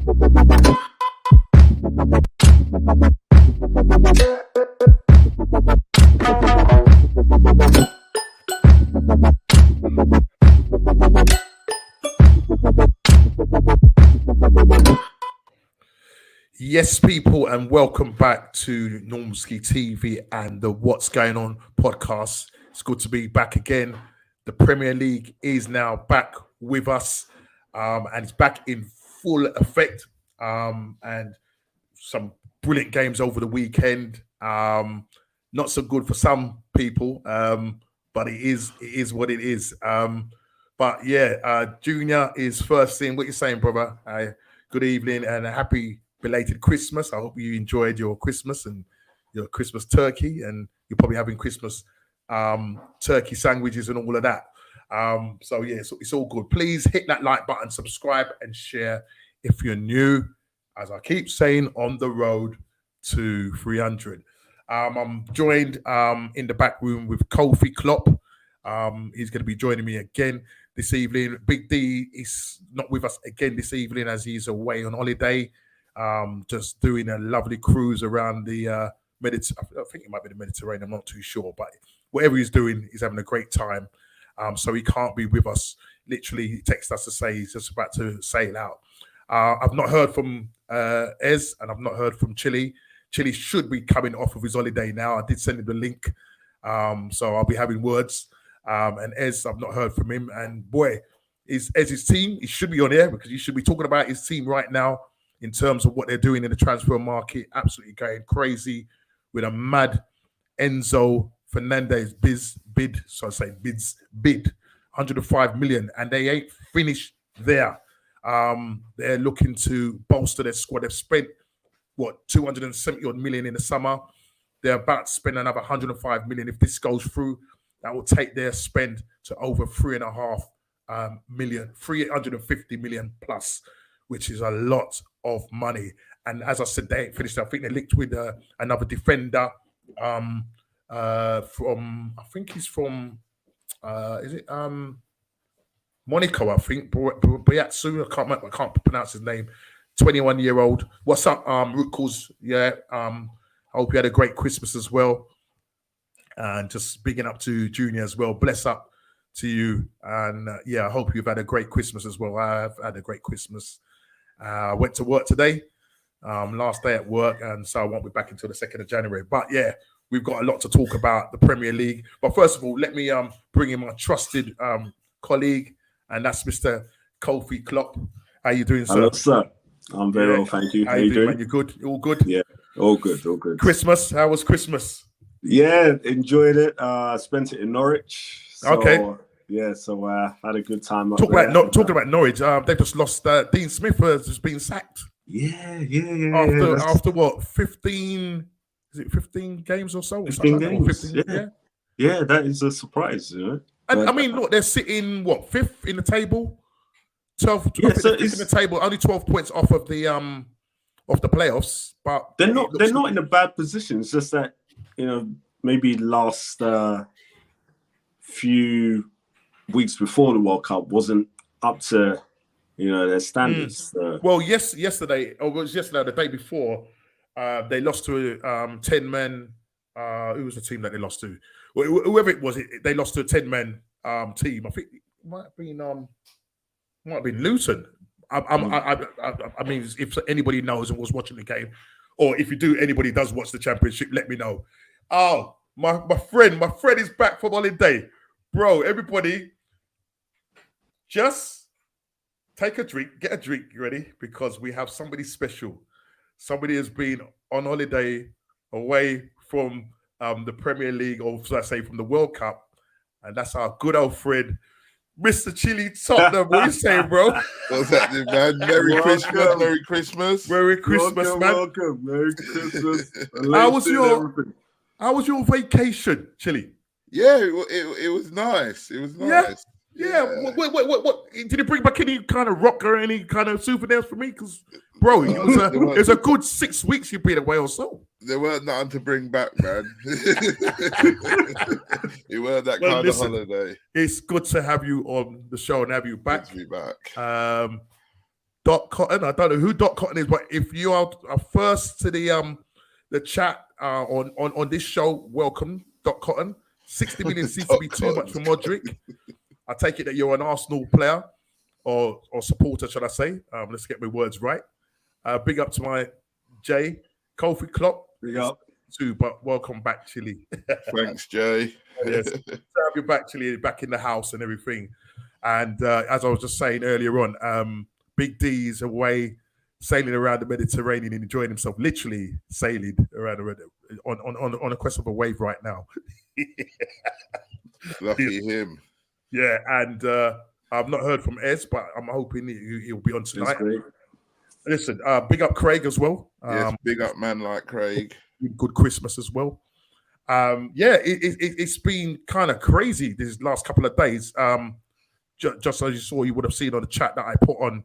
Yes, people, and welcome back to Normalski TV and the What's Going On podcast. It's good to be back again. The Premier League is now back with us, and it's back in full effect. And some brilliant games over the weekend. Not so good for some people, but it is what it is. But yeah, Junior is first in. What you saying, brother? Good evening and a happy belated Christmas. I hope you enjoyed your Christmas and your Christmas turkey, and you're probably having Christmas turkey sandwiches and all of that. So yeah, it's all good. Please hit that like button, subscribe and share if you're new. As I keep saying, on the road to 300. I'm joined in the back room with Kofi Klopp. He's going to be joining me again this evening. Big D is not with us again this evening as he's away on holiday. Just doing a lovely cruise around the Mediterranean. I think it might be the Mediterranean. I'm not too sure, but whatever he's doing, he's having a great time. So he can't be with us. Literally, he texted us to say he's just about to sail out. I've not heard from Ez, and I've not heard from Chile. Chile should be coming off of his holiday now. I did send him the link, so I'll be having words. And Ez, I've not heard from him. And boy, is Ez's team? He should be on air because he should be talking about his team right now. In terms of what they're doing in the transfer market, absolutely going crazy with a mad Enzo Fernandez bid, 105 million, and they ain't finished there. They're looking to bolster their squad. They've spent 270 odd million in the summer. They're about to spend another 105 million. If this goes through, that will take their spend to over 3.5 million, 350 million plus, which is a lot of money. And as I said, they ain't finished. I think they linked with another defender from, I think he's from, is it Monaco, I think, Boyatsu, I can't pronounce his name, 21-year-old. What's up, Rukels? Yeah, I hope you had a great Christmas as well. And just bigging up to Junior as well. Bless up to you. And yeah, I hope you've had a great Christmas as well. I've had a great Christmas. I went to work today, last day at work, and so I won't be back until the 2nd of January. But yeah, we've got a lot to talk about, the Premier League. But first of all, let me bring in my trusted colleague, and that's Mr. Kofi Klopp. How you doing, sir? Hello, sir. I'm very well, thank you. How you doing, man? You good? You all good? Yeah, all good, all good. Christmas, how was Christmas? Yeah, enjoyed it. Spent it in Norwich. So, okay. Yeah, so had a good time. Talking about Norwich, they just lost. Dean Smith has just been sacked. Yeah. After what, 15? Is it 15 games or so? 15 games. 15, yeah, that is a surprise, you know. And I mean, look, they're sitting fifth in the table, 12 yeah, so in the table, only 12 points off of the playoffs. But they're not in a bad position. It's just that maybe last few weeks before the World Cup wasn't up to their standards. Well, yesterday, or it was yesterday, the day before, they lost to 10-man. Who was the team that they lost to? Well, whoever it was, they lost to a 10-man team. I think it might have been Luton. I mean, if anybody knows and was watching the game, or if anybody does watch the Championship, let me know. Oh, my friend is back from holiday, bro. Everybody, just take a drink, get a drink ready, because we have somebody special. Somebody has been on holiday away from the Premier League, or should I say from the World Cup, and that's our good old friend, Mr. Chili Tottenham. What you saying, bro? What's happening, man? Merry Christmas, Merry Christmas. Merry Christmas, man. Welcome. Merry Christmas. How was your vacation, Chili? Yeah, it was nice. It was nice. Yeah. What? Did you bring back any kind of rock or any kind of souvenirs for me? Because, bro, it was a good 6 weeks you've been away or so. There weren't nothing to bring back, man. It weren't that kind of holiday. It's good to have you on the show and have you back. Good to be back. Dot Cotton. I don't know who Dot Cotton is, but if you are first to the chat on this show, welcome, Dot Cotton. 60 million seems to be too much for Modric. I take it that you're an Arsenal player or supporter, should I say? Let's get my words right. Big up to my Jay Kofi Klopp. Big up. Too, but welcome back, Chile. Thanks, Jay. Yes, to have you back, Chile, back in the house and everything. And as I was just saying earlier on, Big D's away sailing around the Mediterranean and enjoying himself, literally sailing around on a quest of a wave right now. Lucky him. Yeah, and I've not heard from Ez, but I'm hoping he'll be on tonight. Listen, big up Craig as well. Yes, big up man like Craig. Good Christmas as well. It's been kind of crazy these last couple of days. Just as you saw, you would have seen on the chat that I put on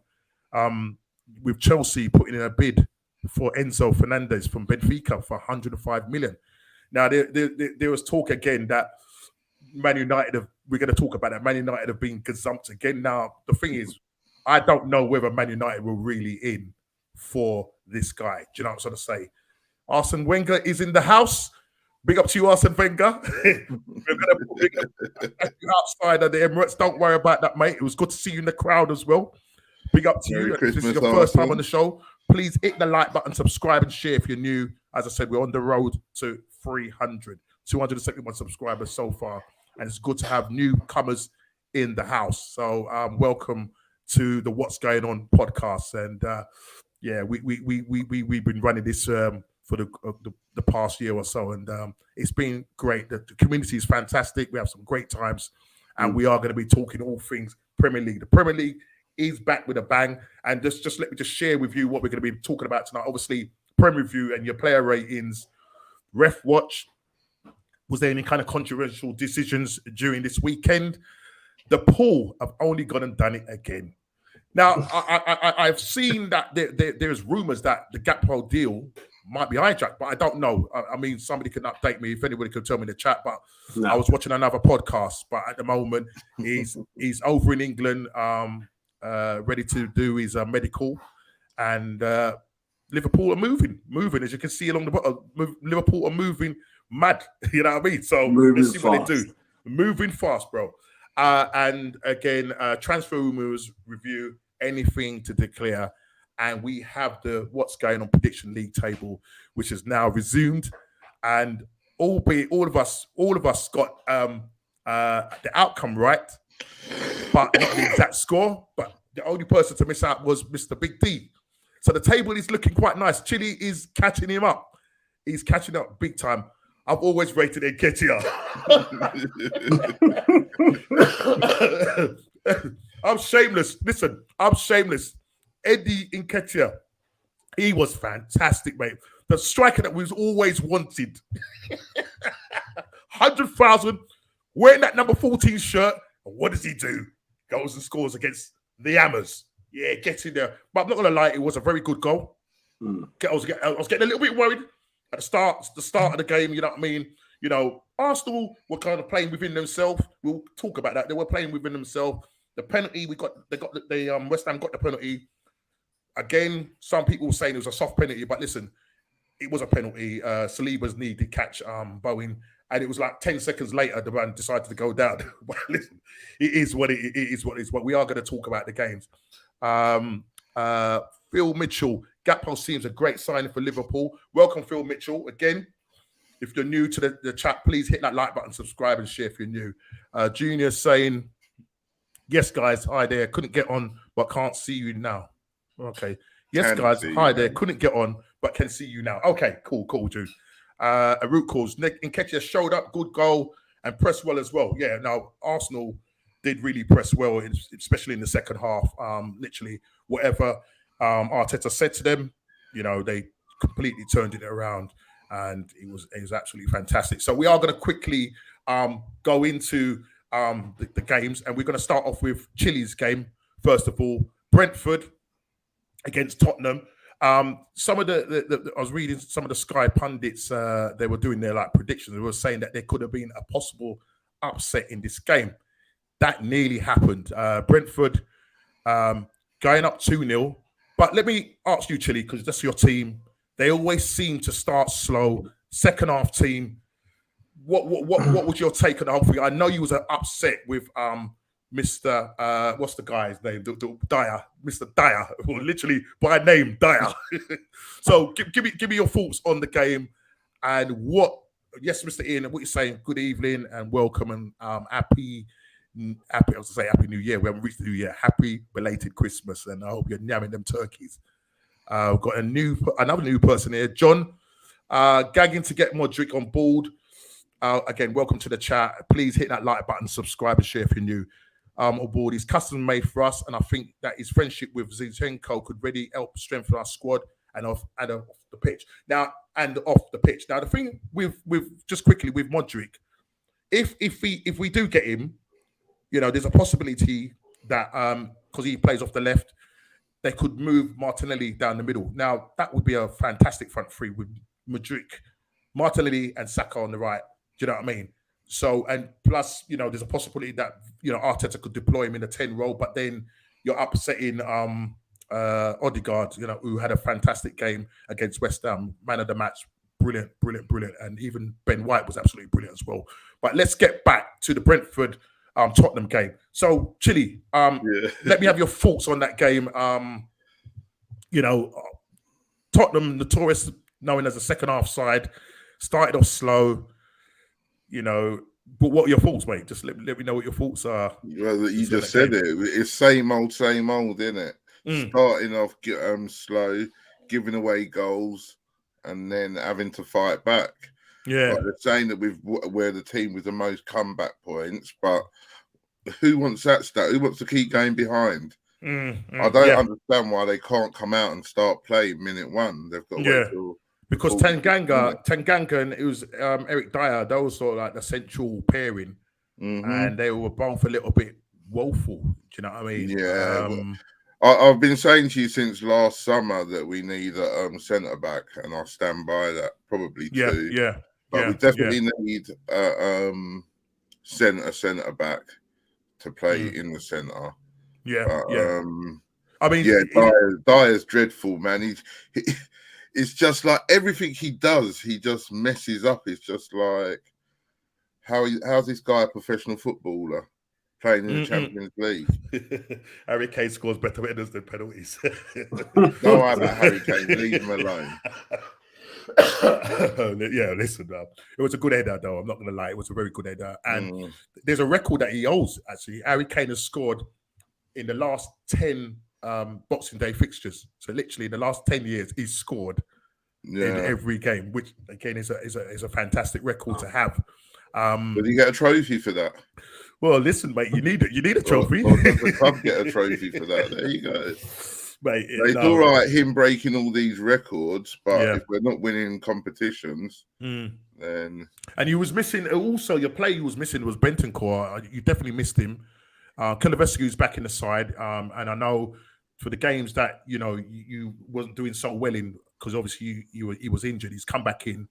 with Chelsea putting in a bid for Enzo Fernandez from Benfica for 105 million. Now, there was talk again that Man United we're going to talk about that. Man United have been gazumped again. Now, the thing is, I don't know whether Man United were really in for this guy. Do you know what I'm trying to say? Arsene Wenger is in the house. Big up to you, Arsene Wenger. We're going to put you outside of the Emirates. Don't worry about that, mate. It was good to see you in the crowd as well. Big up to you. If this is your first time on the show, please hit the like button, subscribe and share if you're new. As I said, we're on the road to 300. 271 subscribers so far. And it's good to have newcomers in the house. So welcome to the What's Going On podcast. And we've been running this for the past year or so, and it's been great. The community is fantastic. We have some great times, and we are going to be talking all things Premier League. The Premier League is back with a bang, and just let me just share with you what we're going to be talking about tonight. Obviously, Prem review and your player ratings, ref watch. Was there any kind of controversial decisions during this weekend? The pool have only gone and done it again. Now, I've seen that there's rumours that the Gakpo deal might be hijacked, but I don't know. I mean, somebody can update me if anybody can tell me in the chat. But no. I was watching another podcast, but at the moment he's over in England, ready to do his medical, and Liverpool are moving. As you can see along the bottom, Liverpool are moving mad. You know what I mean? So let's see what they do. Moving fast, bro. And again, transfer rumors review, anything to declare. And we have the What's Going On Prediction League table, which is now resumed. And albeit all of us got the outcome right, but not the exact score. But the only person to miss out was Mr. Big D. So the table is looking quite nice. Chile is catching him up. He's catching up big time. I've always rated Nketiah. I'm shameless. Listen, I'm shameless. Eddie Nketiah, he was fantastic, mate. The striker that we've always wanted. 100,000, wearing that number 14 shirt. And what does he do? Goes and scores against the Hammers. Yeah, gets in there. But I'm not going to lie, it was a very good goal. I was getting a little bit worried at the start of the game, you know what I mean? You know, Arsenal were kind of playing within themselves. We'll talk about that. They were playing within themselves. The penalty, West Ham got the penalty. Again, some people were saying it was a soft penalty, but listen, it was a penalty. Saliba's knee did catch Bowen, and it was like 10 seconds later the man decided to go down. But listen, it is what it is. But we are going to talk about the games. Phil Mitchell, Gakpo seems a great signing for Liverpool. Welcome, Phil Mitchell. Again, if you're new to the chat, please hit that like button, subscribe, and share if you're new. Junior saying, yes, guys, hi there. Couldn't get on, but can't see you now. Okay. Yes, guys, hi there. Couldn't get on, but can see you now. Okay, cool, Jude. A root cause. Nketiah showed up, good goal, and pressed well as well. Yeah, now, Arsenal did really press well, especially in the second half. Literally, whatever Arteta said to them, you know, they completely turned it around, and it was absolutely fantastic. So we are going to quickly go into the games, and we're going to start off with Chile's game. First of all, Brentford against Tottenham. Some of the I was reading some of the Sky pundits, they were doing their predictions. They were saying that there could have been a possible upset in this game. That nearly happened. Brentford going up 2-0, But let me ask you, Chile, because that's your team. They always seem to start slow. Second half team. What was your take on the whole thing? I know you was upset with Mr. What's the guy's name? Dyer, Mr. Dyer, or literally by name Dyer. So give me your thoughts on the game and what. Yes, Mr. Ian, what you're saying. Good evening and welcome and happy. I was to say Happy New Year. We haven't reached the New Year. Happy belated Christmas, and I hope you're yamming them turkeys. We've got another new person here, John, gagging to get Modric on board. Again, welcome to the chat. Please hit that like button, subscribe, and share if you're new. On board, he's custom made for us, and I think that his friendship with Zinchenko could really help strengthen our squad and off the pitch. Now, the thing with just quickly with Modric, if we do get him. There's a possibility that because he plays off the left, they could move Martinelli down the middle. Now, that would be a fantastic front three with Modric, Martinelli, and Saka on the right. Do you know what I mean? So, and plus, there's a possibility that, Arteta could deploy him in a 10 role, but then you're upsetting Odegaard, who had a fantastic game against West Ham, man of the match. Brilliant. And even Ben White was absolutely brilliant as well. But let's get back to the Brentford Tottenham game. So, Chile, let me have your thoughts on that game. Tottenham, notorious, known as a second half side, started off slow, but what are your thoughts, mate? Just let me know what your thoughts are. Well, you just said it. It's same old, isn't it? Starting off slow, giving away goals, and then having to fight back. Yeah, like they're saying that we're the team with the most comeback points, but who wants that stat? Who wants to keep going behind? I don't understand why they can't come out and start playing minute one. They've got to wait till because Tanganga and it was Eric Dyer. They were sort of like the central pairing, and they were both a little bit woeful. Do you know what I mean? Yeah. I've been saying to you since last summer that we need a centre back, and I'll stand by that. Probably two. Yeah. But we definitely need a centre back to play in the centre. Dyer's dreadful, man. It's just like everything he does, he just messes up. It's just like how's this guy a professional footballer playing in the Champions League? Harry Kane scores better headers than penalties. Don't worry about Harry Kane. Leave him alone. Listen, it was a good header, though. I'm not going to lie. It was a very good header. And there's a record that he holds, actually. Harry Kane has scored in the last 10 Boxing Day fixtures. So literally in the last 10 years, he's scored in every game, which, again, is a fantastic record to have. Did he get a trophy for that? Well, listen, mate, you need a trophy. Or does the club get a trophy for that? There you go. Mate, it's all right, him breaking all these records, but if we're not winning competitions, then... And you was missing, also, your player you was missing was Bentancur. You definitely missed him. Kulusevski's back in the side, and I know for the games that, you wasn't doing so well in, because obviously he was injured, he's come back in.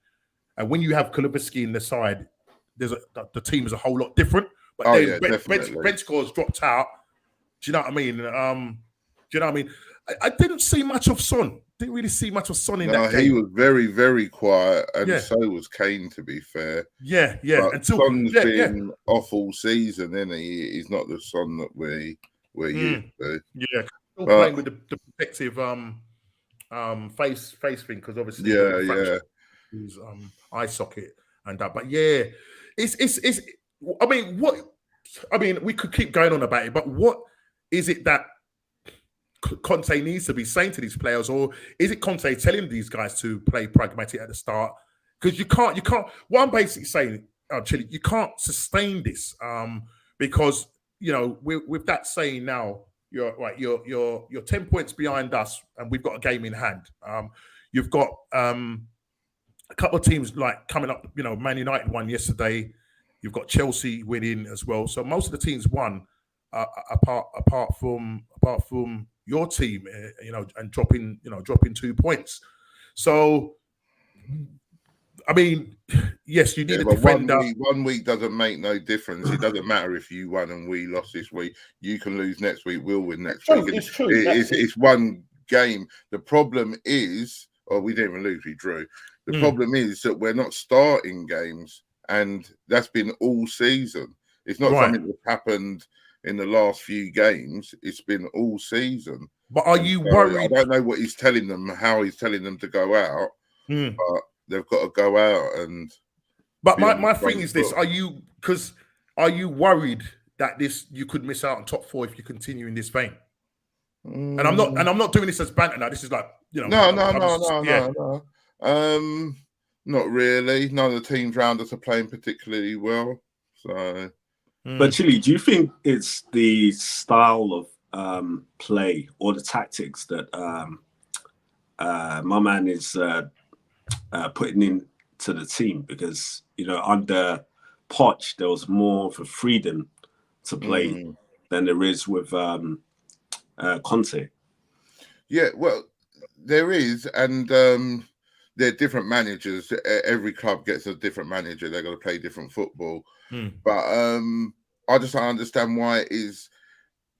And when you have Kulusevski in the side, the team is a whole lot different. But then Bentancur's dropped out. Do you know what I mean? I didn't see much of Son. Didn't really see much of Son in that game. He was very, very quiet, and so was Kane, to be fair. Yeah. But Son's been off all season, isn't he? He's not the Son that we're used to. Yeah, still playing with the protective face thing, because obviously his eye socket and that. But it's. I mean, we could keep going on about it, but what is it that Conte needs to be saying to these players, or is it Conte telling these guys to play pragmatic at the start? Because you can't. What I'm basically saying, Chile, you can't sustain this because with that saying now, you're 10 points behind us, and we've got a game in hand. You've got a couple of teams like coming up. Man United won yesterday. You've got Chelsea winning as well. So most of the teams won, apart from your team, and dropping 2 points. So, I mean, yes, you need a defender. 1 week doesn't make no difference. It doesn't matter if you won and we lost this week. You can lose next week. We'll win next week. It's true. It's one game. The problem is, we didn't even lose, we drew. The problem is that we're not starting games, and that's been all season. It's not something that's happened in the last few games. It's been all season. But are you worried? I don't know what he's telling them, how he's telling them to go out, but they've got to go out and. But my thing is this: are you worried that you could miss out on top 4 if you continue in this vein? And I'm not doing this as banter now. This is like, No. Not really. None of the teams around us are playing particularly well. So, but Chile, do you think it's the style of play or the tactics that my man is putting in to the team? Because under Poch there was more of a freedom to play than there is with Conte. Yeah, well, there is, and they're different managers. Every club gets a different manager. They're going to play different football. But I just don't understand why it is.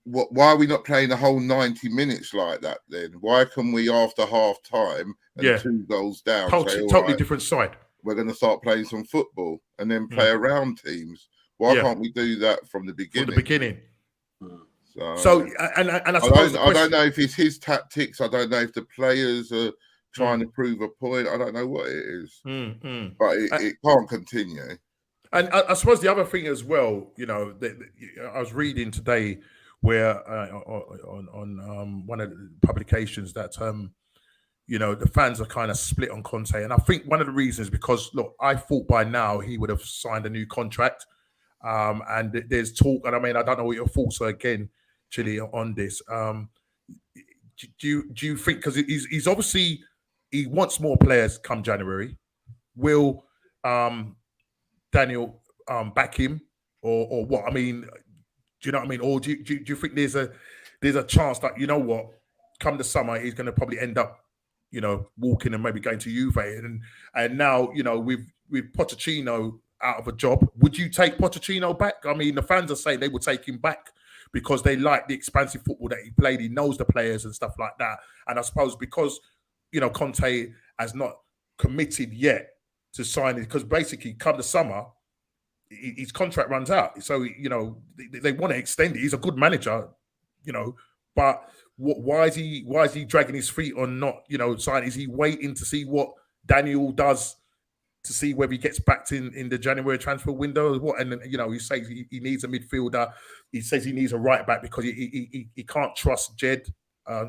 Why are we not playing the whole 90 minutes like that then? Why can we, after half time and 2 goals down, totally different side? We're going to start playing some football and then play around teams. Why can't we do that from the beginning? From the beginning. So I suppose I don't know if it's his tactics. I don't know if the players are trying to prove a point. I don't know what it is. But it can't continue. And I suppose the other thing as well, I was reading today where on one of the publications that the fans are kind of split on Conte, and I think one of the reasons is because I thought by now he would have signed a new contract, and there's talk, and I mean I don't know what your thoughts are again, Chile, on this. Do you think, because he's obviously he wants more players come January? Will Daniel back him or what? I mean, do you know what I mean? Or do you think there's a chance that come the summer he's going to probably end up walking and maybe going to Juve, and now with Pochettino out of a job, would you take Pochettino back? I mean, the fans are saying they would take him back because they like the expansive football that he played. He knows the players and stuff like that. And I suppose because Conte has not committed yet to sign it, because basically come the summer his contract runs out. So they want to extend it. He's a good manager, but. Why is he dragging his feet on not signing? Is he waiting to see what Daniel does to see whether he gets backed in the January transfer window or what? And he says he needs a midfielder. He says he needs a right back because he can't trust Jed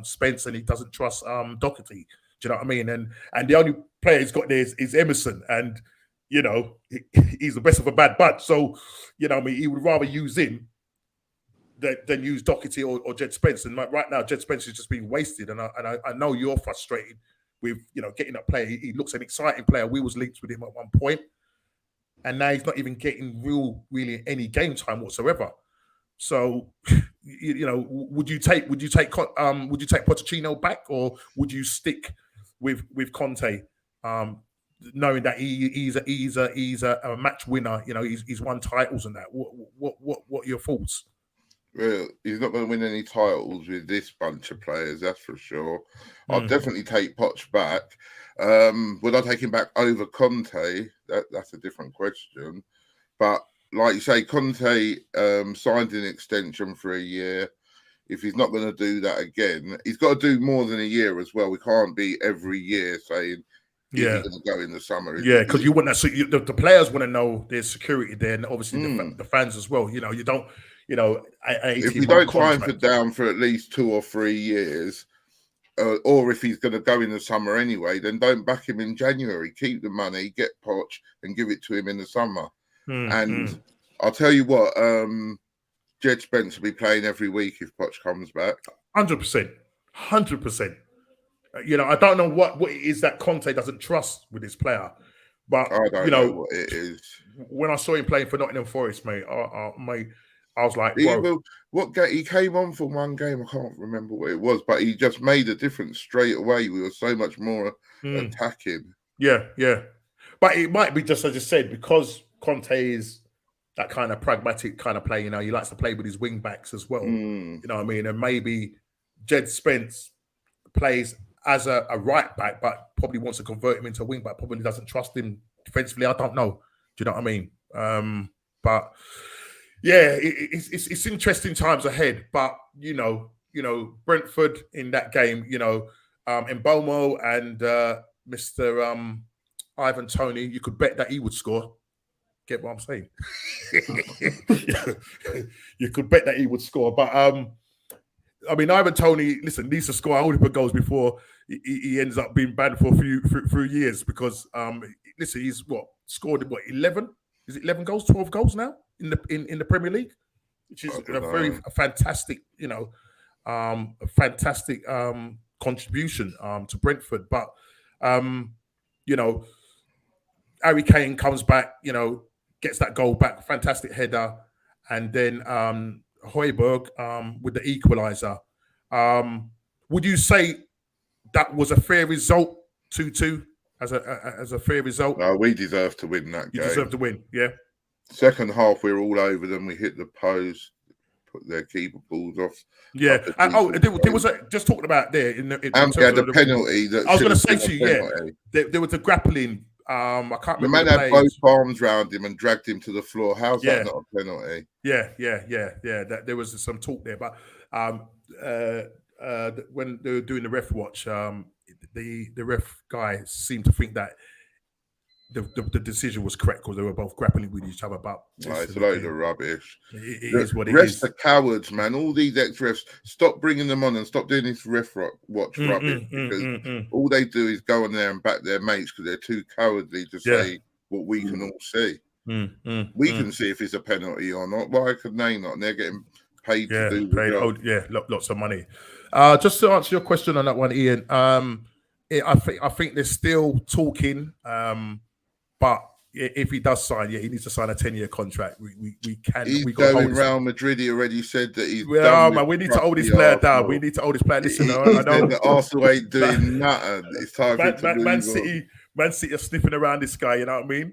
Spence, and he doesn't trust Doherty. Do you know what I mean? And the only player he's got there is Emerson, and he's the best of a bad bunch. So he would rather use him than use Doherty or Jed Spence. And right now, Jed Spence is just being wasted. And I know you're frustrated with getting that player. He looks an exciting player. We was linked with him at one point, and now he's not even getting really any game time whatsoever. So would you take Pochettino back, or would you stick with Conte, knowing that he's a match winner? He's won titles and that. What are your thoughts? Well, he's not going to win any titles with this bunch of players, that's for sure. I'll definitely take Poch back. Would I take him back over Conte? That's a different question. But like you say, Conte signed an extension for a year. If he's not going to do that again, he's got to do more than a year as well. We can't be every year saying he's going to go in the summer. Yeah, because you want that. So the players want to know there's security there, and obviously the fans as well. You don't. If we don't try and put down for at least 2 or 3 years, or if he's going to go in the summer anyway, then don't back him in January. Keep the money, get Poch, and give it to him in the summer. And I'll tell you what, Jed Spence will be playing every week if Poch comes back. 100%. I don't know what it is that Conte doesn't trust with this player, but I don't know what it is. When I saw him playing for Nottingham Forest, mate, I was like, what game? He came on for one game. I can't remember what it was, but he just made a difference straight away. We were so much more attacking. Yeah. But it might be just, as I said, because Conte is that kind of pragmatic kind of player. He likes to play with his wing backs as well. You know what I mean? And maybe Jed Spence plays as a right back, but probably wants to convert him into a wing back. Probably doesn't trust him defensively. I don't know. Do you know what I mean? But yeah, it's interesting times ahead. But you know, Brentford in that game, Mbomo and Mr. Ivan Toney, you could bet that he would score. Get what I'm saying? You could bet that he would score. But I mean, Ivan Toney, listen, needs to score a whole heap of goals before he ends up being banned for a few years because listen, he's scored 11? Is it 11 goals, 12 goals now in the Premier League, which is a fantastic, contribution to Brentford. But Harry Kane comes back, gets that goal back, fantastic header, and then Højbjerg with the equaliser. Would you say that was a fair result, 2-2, as a fair result? No, we deserve to win that game. You deserve to win, yeah. Second half, we were all over them. We hit the post, put their keeper balls off. Yeah. There was just talking about there in and we had a penalty. I was going to say to you, there was a grappling. I can't remember. The man had both arms round him and dragged him to the floor. How's that not a penalty? Yeah. There was some talk there, but when they were doing the ref watch, the ref guy seemed to think that the decision was correct because they were both grappling with each other. But it's a load of rubbish. It is what it is. Rest the cowards, man. All these ex-refs, stop bringing them on and stop doing this ref watch rubbish because all they do is go on there and back their mates because they're too cowardly to say what we can all see. We can see if it's a penalty or not. Why could they not? And they're getting paid to do the job. Lots of money. Just to answer your question on that one, Ian, I think they're still talking, but if he does sign, he needs to sign a 10-year contract. We can. He's going Real Madrid. He already said that he's. Well, man, we need to hold this player down. We need to hold this player. Listen, I know that Arsenal ain't doing nothing. It's time for Man City are sniffing around this guy. You know what I mean?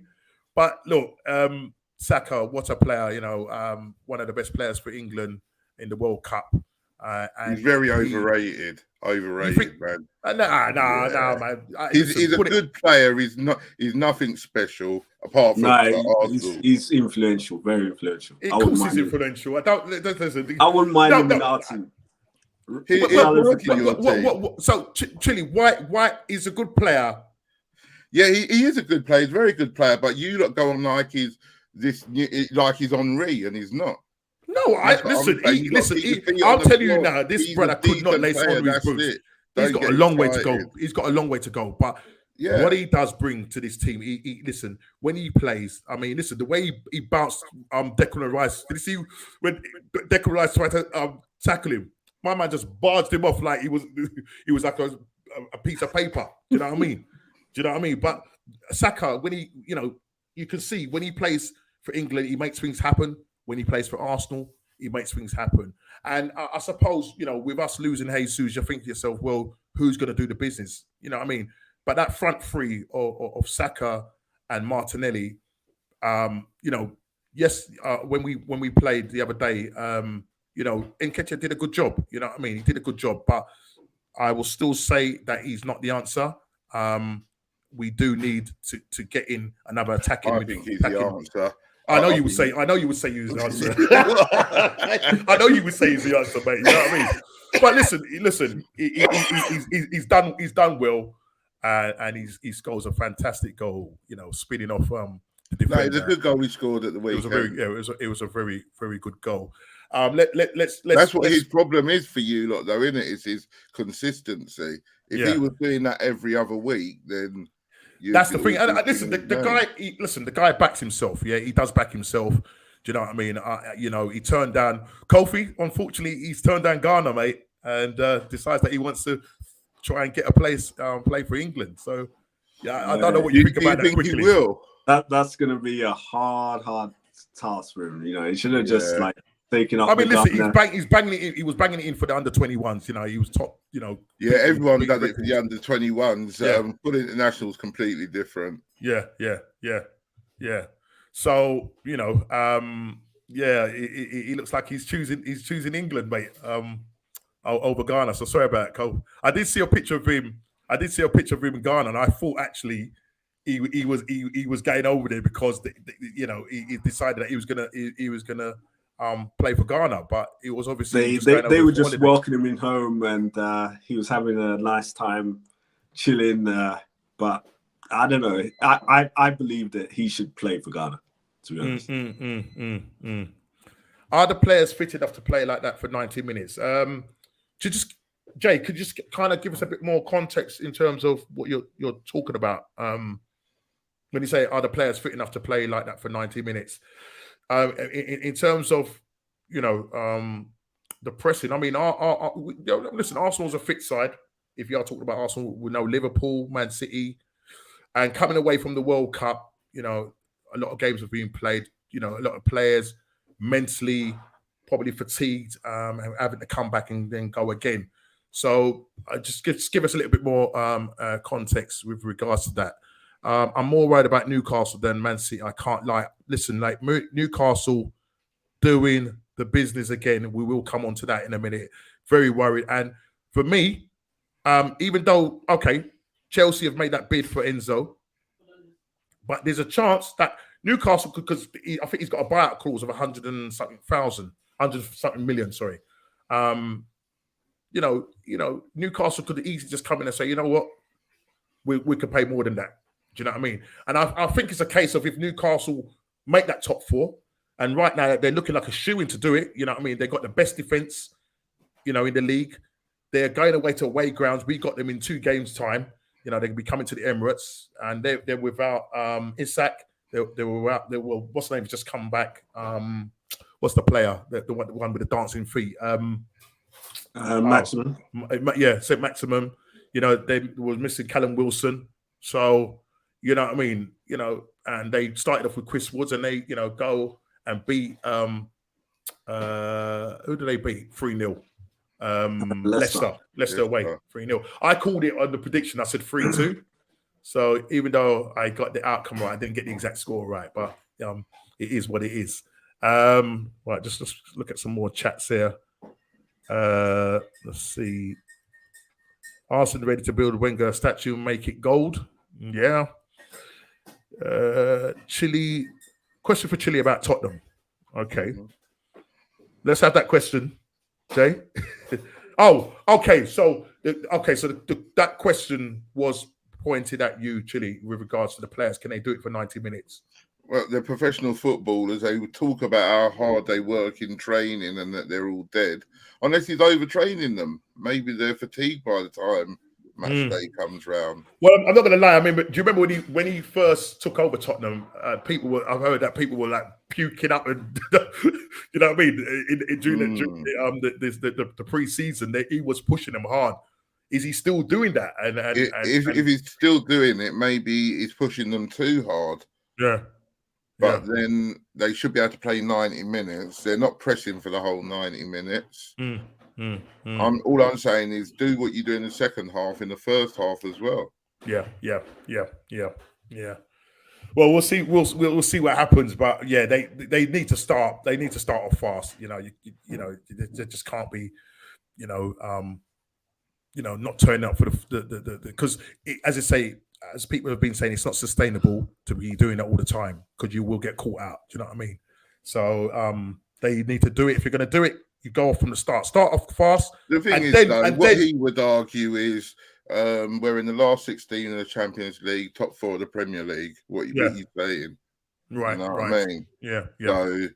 But look, Saka, what a player! One of the best players for England in the World Cup. And he's very overrated. Overrated, man. No, man. He's a good player. He's nothing special apart from Arsenal. He's influential, very influential. Of course, he's influential. I wouldn't mind him in our team. So, Chile, why is a good player? Yeah, he is a good player. He's a very good player. But you lot go on like he's Henry, and he's not. No, I'll tell you now, this brother could not lace on his boots. He's got a long way to go. He's got a long way to go. But what he does bring to this team, listen, when he plays, I mean, listen, the way he bounced Declan Rice. Did you see when Declan Rice tried to tackle him? My man just barged him off like he was like a piece of paper. Do you know what I mean? But Saka, when you can see when he plays for England, he makes things happen. When he plays for Arsenal, he makes things happen. And I suppose, with us losing Jesus, you think to yourself, well, who's going to do the business? You know what I mean? But that front three of Saka and Martinelli, yes, when we played the other day, Nketiah did a good job. You know what I mean? He did a good job. But I will still say that he's not the answer. We do need to get in another attacking. I think he's the answer. I know you would say he was the answer. I know you would say he's the answer, mate. You know what I mean? But listen, he's done well, and he scores a fantastic goal. Spinning off the defender. No, it's a good goal he scored at the weekend. It was a very, very good goal. Let's. That's what his problem is for you lot, though, isn't it? It's his consistency. If he was doing that every other week, then. That's the thing. And listen, the guy backs himself. Yeah, he does back himself. Do you know what I mean? He turned down Kofi. Unfortunately, he's turned down Ghana, mate, and decides that he wants to try and get a play for England. So, I don't know what you think about that. Quickly, he will. That's going to be a hard task for him. He should have just taken up. I mean, listen, he was banging it in for the under-21s. He was top. Yeah, everyone does it for the under-21s. Full international is completely different. Yeah. So he looks like he's choosing England, mate. over Ghana. So sorry about that, Cole. I did see a picture of him in Ghana, and I thought actually he was getting over there because he decided that he was gonna play for Ghana, but it was obviously they were just welcoming him home, and he was having a nice time chilling. But I don't know. I believe that he should play for Ghana. To be honest. Are the players fit enough to play like that for 90 minutes? Jay, could you just kind of give us a bit more context in terms of what you're talking about? When you say, are the players fit enough to play like that for 90 minutes? In terms of, the pressing, I mean, listen, Arsenal's a fit side. If you are talking about Arsenal, we know Liverpool, Man City, and coming away from the World Cup, a lot of games have been played. A lot of players mentally probably fatigued, and having to come back and then go again. So just give us a little bit more context with regards to that. I'm more worried about Newcastle than Man City. I can't lie. Listen, like Newcastle doing the business again. We will come on to that in a minute. Very worried. And for me, even though, Chelsea have made that bid for Enzo, but there's a chance that Newcastle could, because I think he's got a buyout clause of 100 something million. Sorry. Newcastle could easily just come in and say, you know what, we could pay more than that. Do you know what I mean? And I think it's a case of if Newcastle make that top four, and right now they're looking like a shoo-in to do it. You know what I mean? They've got the best defense, in the league. They're going away to away grounds. We got them in 2 games' time. They can be coming to the Emirates, and they're without Isak. They were out. What's the name? Just come back. What's the player? The one with the dancing feet. Maximum. St. Maximum. They were missing Callum Wilson. So, you know what I mean? And they started off with Chris Woods, and they, go and beat who do they beat? 3-0. Leicester away, 3-0. I called it on the prediction. I said 3-2. So even though I got the outcome right, I didn't get the exact score right, but it is what it is. Right, just look at some more chats here. Let's see. Arsenal ready to build Wenger a statue and make it gold. Yeah. Chile. Question for Chile about Tottenham. Okay. Let's have that question, Jay. So that question was pointed at you, Chile, with regards to the players. Can they do it for 90 minutes? Well, they're professional footballers. They would talk about how hard they work in training and that they're all dead. Unless he's overtraining them. Maybe they're fatigued by the time match day comes round. Well, I'm not going to lie. I mean, do you remember when he first took over Tottenham? I've heard that people were like puking up, and you know what I mean. During the pre-season, he was pushing them hard. Is he still doing that? If he's still doing it, maybe he's pushing them too hard. Yeah. But then they should be able to play 90 minutes. They're not pressing for the whole 90 minutes. All I'm saying is do what you do in the second half, in the first half as well. Yeah. Well, we'll see. We'll see what happens. But yeah, they need to start. They need to start off fast. You they just can't be, not turning up for the because as I say. As people have been saying, it's not sustainable to be doing that all the time because you will get caught out. Do you know what I mean? So they need to do it. If you're going to do it, you go off from the start. Start off fast. The thing is, what he would argue is we're in the last 16 of the Champions League, top 4 of the Premier League. What he's saying. Right. You know what I mean? Yeah. So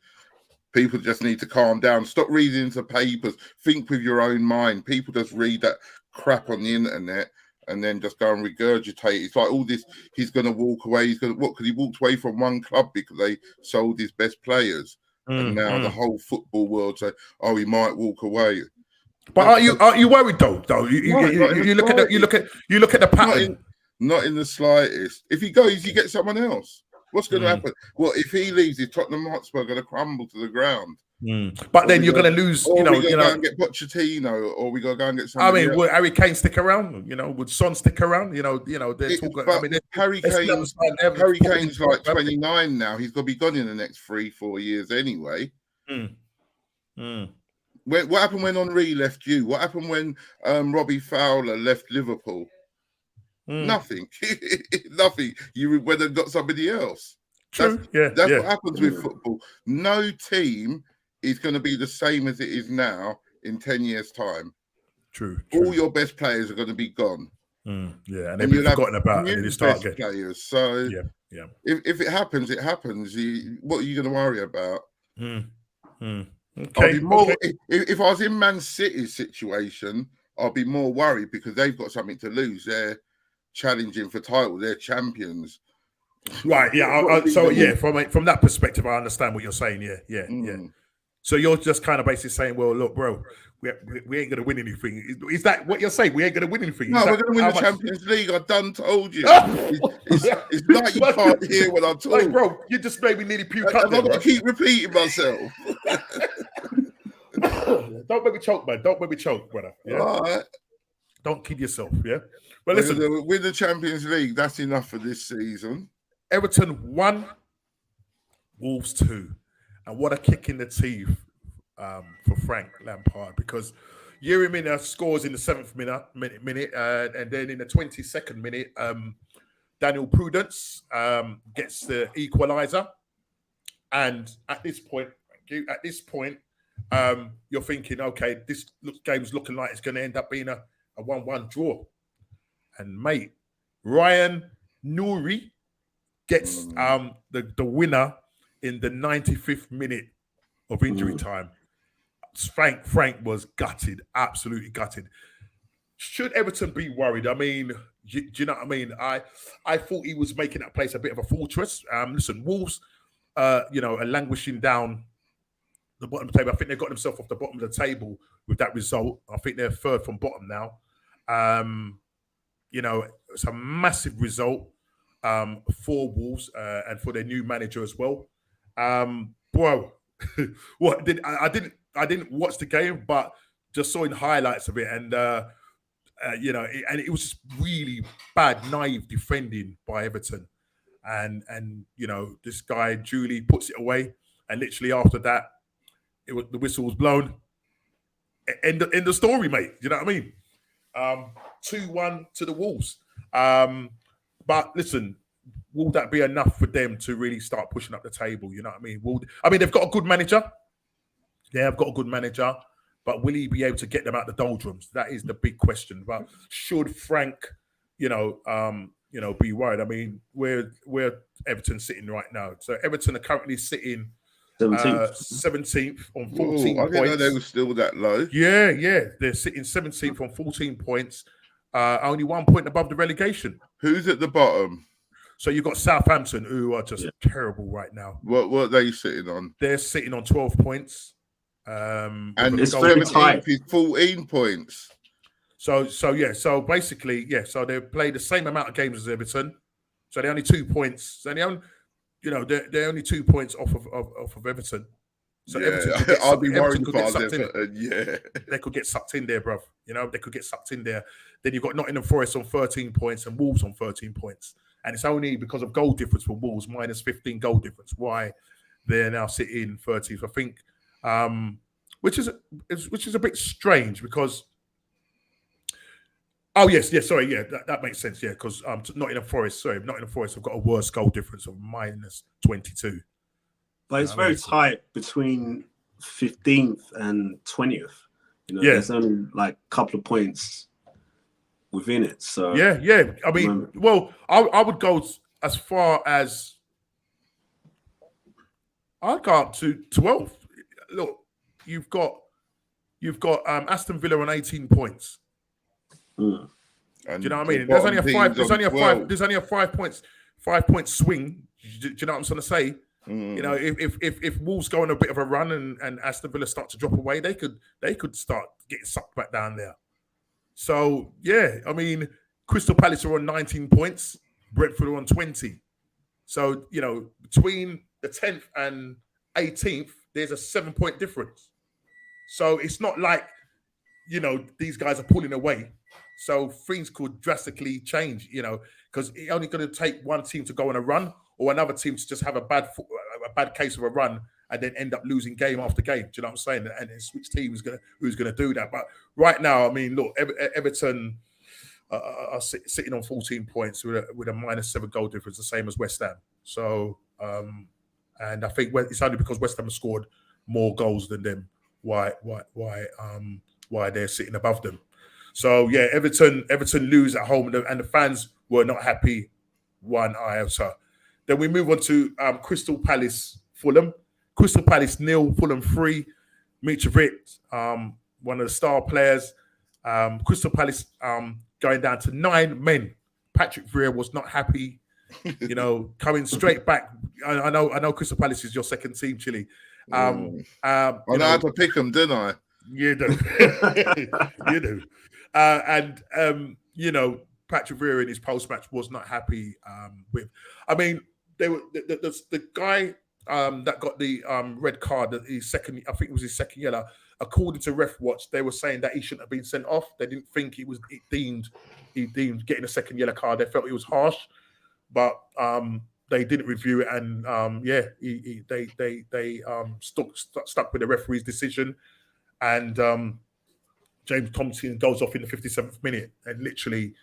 people just need to calm down. Stop reading into papers. Think with your own mind. People just read that crap on the internet and then just go and regurgitate. It's like all this, he's going to walk away. Because he walked away from one club because they sold his best players. And now the whole football world say, he might walk away. But are you worried though? You look at the pattern. Not in the slightest. If he goes, you get someone else. What's going to happen? Well, if he leaves, is Tottenham Hotspur going to crumble to the ground? But then you're going to lose. Or we go and get Pochettino, or we go and get somebody else. Will Harry Kane stick around? Would Son stick around? They're talking. Harry Kane's like 29 now. He's going to be gone in the next 3-4 years anyway. What happened when Henry left you? What happened when Robbie Fowler left Liverpool? Nothing. Nothing. You went and got somebody else. True. That's what happens with football. No team is going to be the same as it is now in 10 years' time. True. All your best players are going to be gone. And they've been forgotten about, and they start again. Players. So if it happens, it happens. What are you going to worry about? Okay. I'll be more. If I was in Man City's situation, I'll be more worried because they've got something to lose. They're challenging for title. They're champions. Right. Yeah. From that perspective, I understand what you're saying. Yeah. So you're just kind of basically saying, well, look, bro, we ain't going to win anything. Is that what you're saying? We ain't going to win anything? No, we're going to win the Champions League. I done told you. It's like you can't hear what I'm talking. Like, bro, you just made me nearly puke up. I've got to keep repeating myself. Don't make me choke, man. Don't make me choke, brother. Yeah? All right. Don't kid yourself, yeah? But listen. With the Champions League, that's enough for this season. Everton 1, Wolves 2. And what a kick in the teeth for Frank Lampard, because Yuri Mina scores in the 7th minute, and then in the 22nd minute, Daniel Prudence gets the equaliser. And at this point, you're thinking, okay, this game's looking like it's going to end up being a 1-1 draw. And mate, Ryan Nouri gets the winner in the 95th minute of injury time. Frank was gutted, absolutely gutted. Should Everton be worried? I mean, do you know what I mean? I thought he was making that place a bit of a fortress. Listen, Wolves, are languishing down the bottom of the table. I think they got themselves off the bottom of the table with that result. I think they're third from bottom now. It's a massive result for Wolves and for their new manager as well. Bro, I didn't watch the game, but just saw in highlights of it, and it was just really bad, naive defending by Everton, and this guy Julie puts it away, and literally after that, the whistle was blown. End the story, mate. You know what I mean? 2-1 to the Wolves. But listen, will that be enough for them to really start pushing up the table? You know what I mean? They've got a good manager. They have got a good manager, but will he be able to get them out the doldrums? That is the big question. But should Frank, be worried? I mean, where Everton sitting right now? So Everton are currently sitting 17th on 14 points. I didn't know they were still that low. Yeah. They're sitting 17th on 14 points, only 1 point above the relegation. Who's at the bottom? So you've got Southampton, who are just terrible right now. What are they sitting on? They're sitting on 12 points. And it's 17th is 14 points. So basically, so they play the same amount of games as Everton. So they're only 2 points. So they're only 2 points off of Everton. So Everton I'd be worried if I was Everton. They could get sucked in there, bruv. They could get sucked in there. Then you've got Nottingham Forest on 13 points and Wolves on 13 points. And it's only because of goal difference for Wolves, minus 15 goal difference, why they're now sitting 30th. I think, which is a bit strange because. Oh yes, sorry, that makes sense, because Nottingham Forest have got a worse goal difference of minus 22. But it's very tight between 15th and 20th. There's only like a couple of points within it. So I mean, I would go as far as I'd go up to 12. Look, you've got Aston Villa on 18 points. Do you know what I mean? There's only a 5 point swing. Do you know what I'm trying to say? If Wolves go on a bit of a run and Aston Villa start to drop away, they could start getting sucked back down there. So I mean, Crystal Palace are on 19 points, Brentford are on 20. So between the 10th and 18th, there's a 7-point difference. So it's not like these guys are pulling away. So things could drastically change, because it's only going to take one team to go on a run or another team to just have a bad case of a run and then end up losing game after game. Do you know what I'm saying? And it's which team who's gonna do that? But right now, I mean, look, Everton are sitting on 14 points with a -7 goal difference, the same as West Ham. So, and I think it's only because West Ham have scored more goals than them why they're sitting above them. So yeah, Everton lose at home, and the fans were not happy one iota. Then we move on to Crystal Palace, Fulham. Crystal Palace 0, Fulham 3. Mitrovic, one of the star players. Crystal Palace going down to 9 men. Patrick Vieira was not happy, coming straight back. I know Crystal Palace is your second team, Chile. I know how to pick them, didn't I? You do. You do. Patrick Vieira in his post-match was not happy with. I mean, they were the guy that got the red card, I think it was his second yellow. According to Ref Watch, they were saying that he shouldn't have been sent off. They didn't think he deemed getting a second yellow card. They felt it was harsh, but they didn't review it, and they stuck with the referee's decision, and James Thompson goes off in the 57th minute, and literally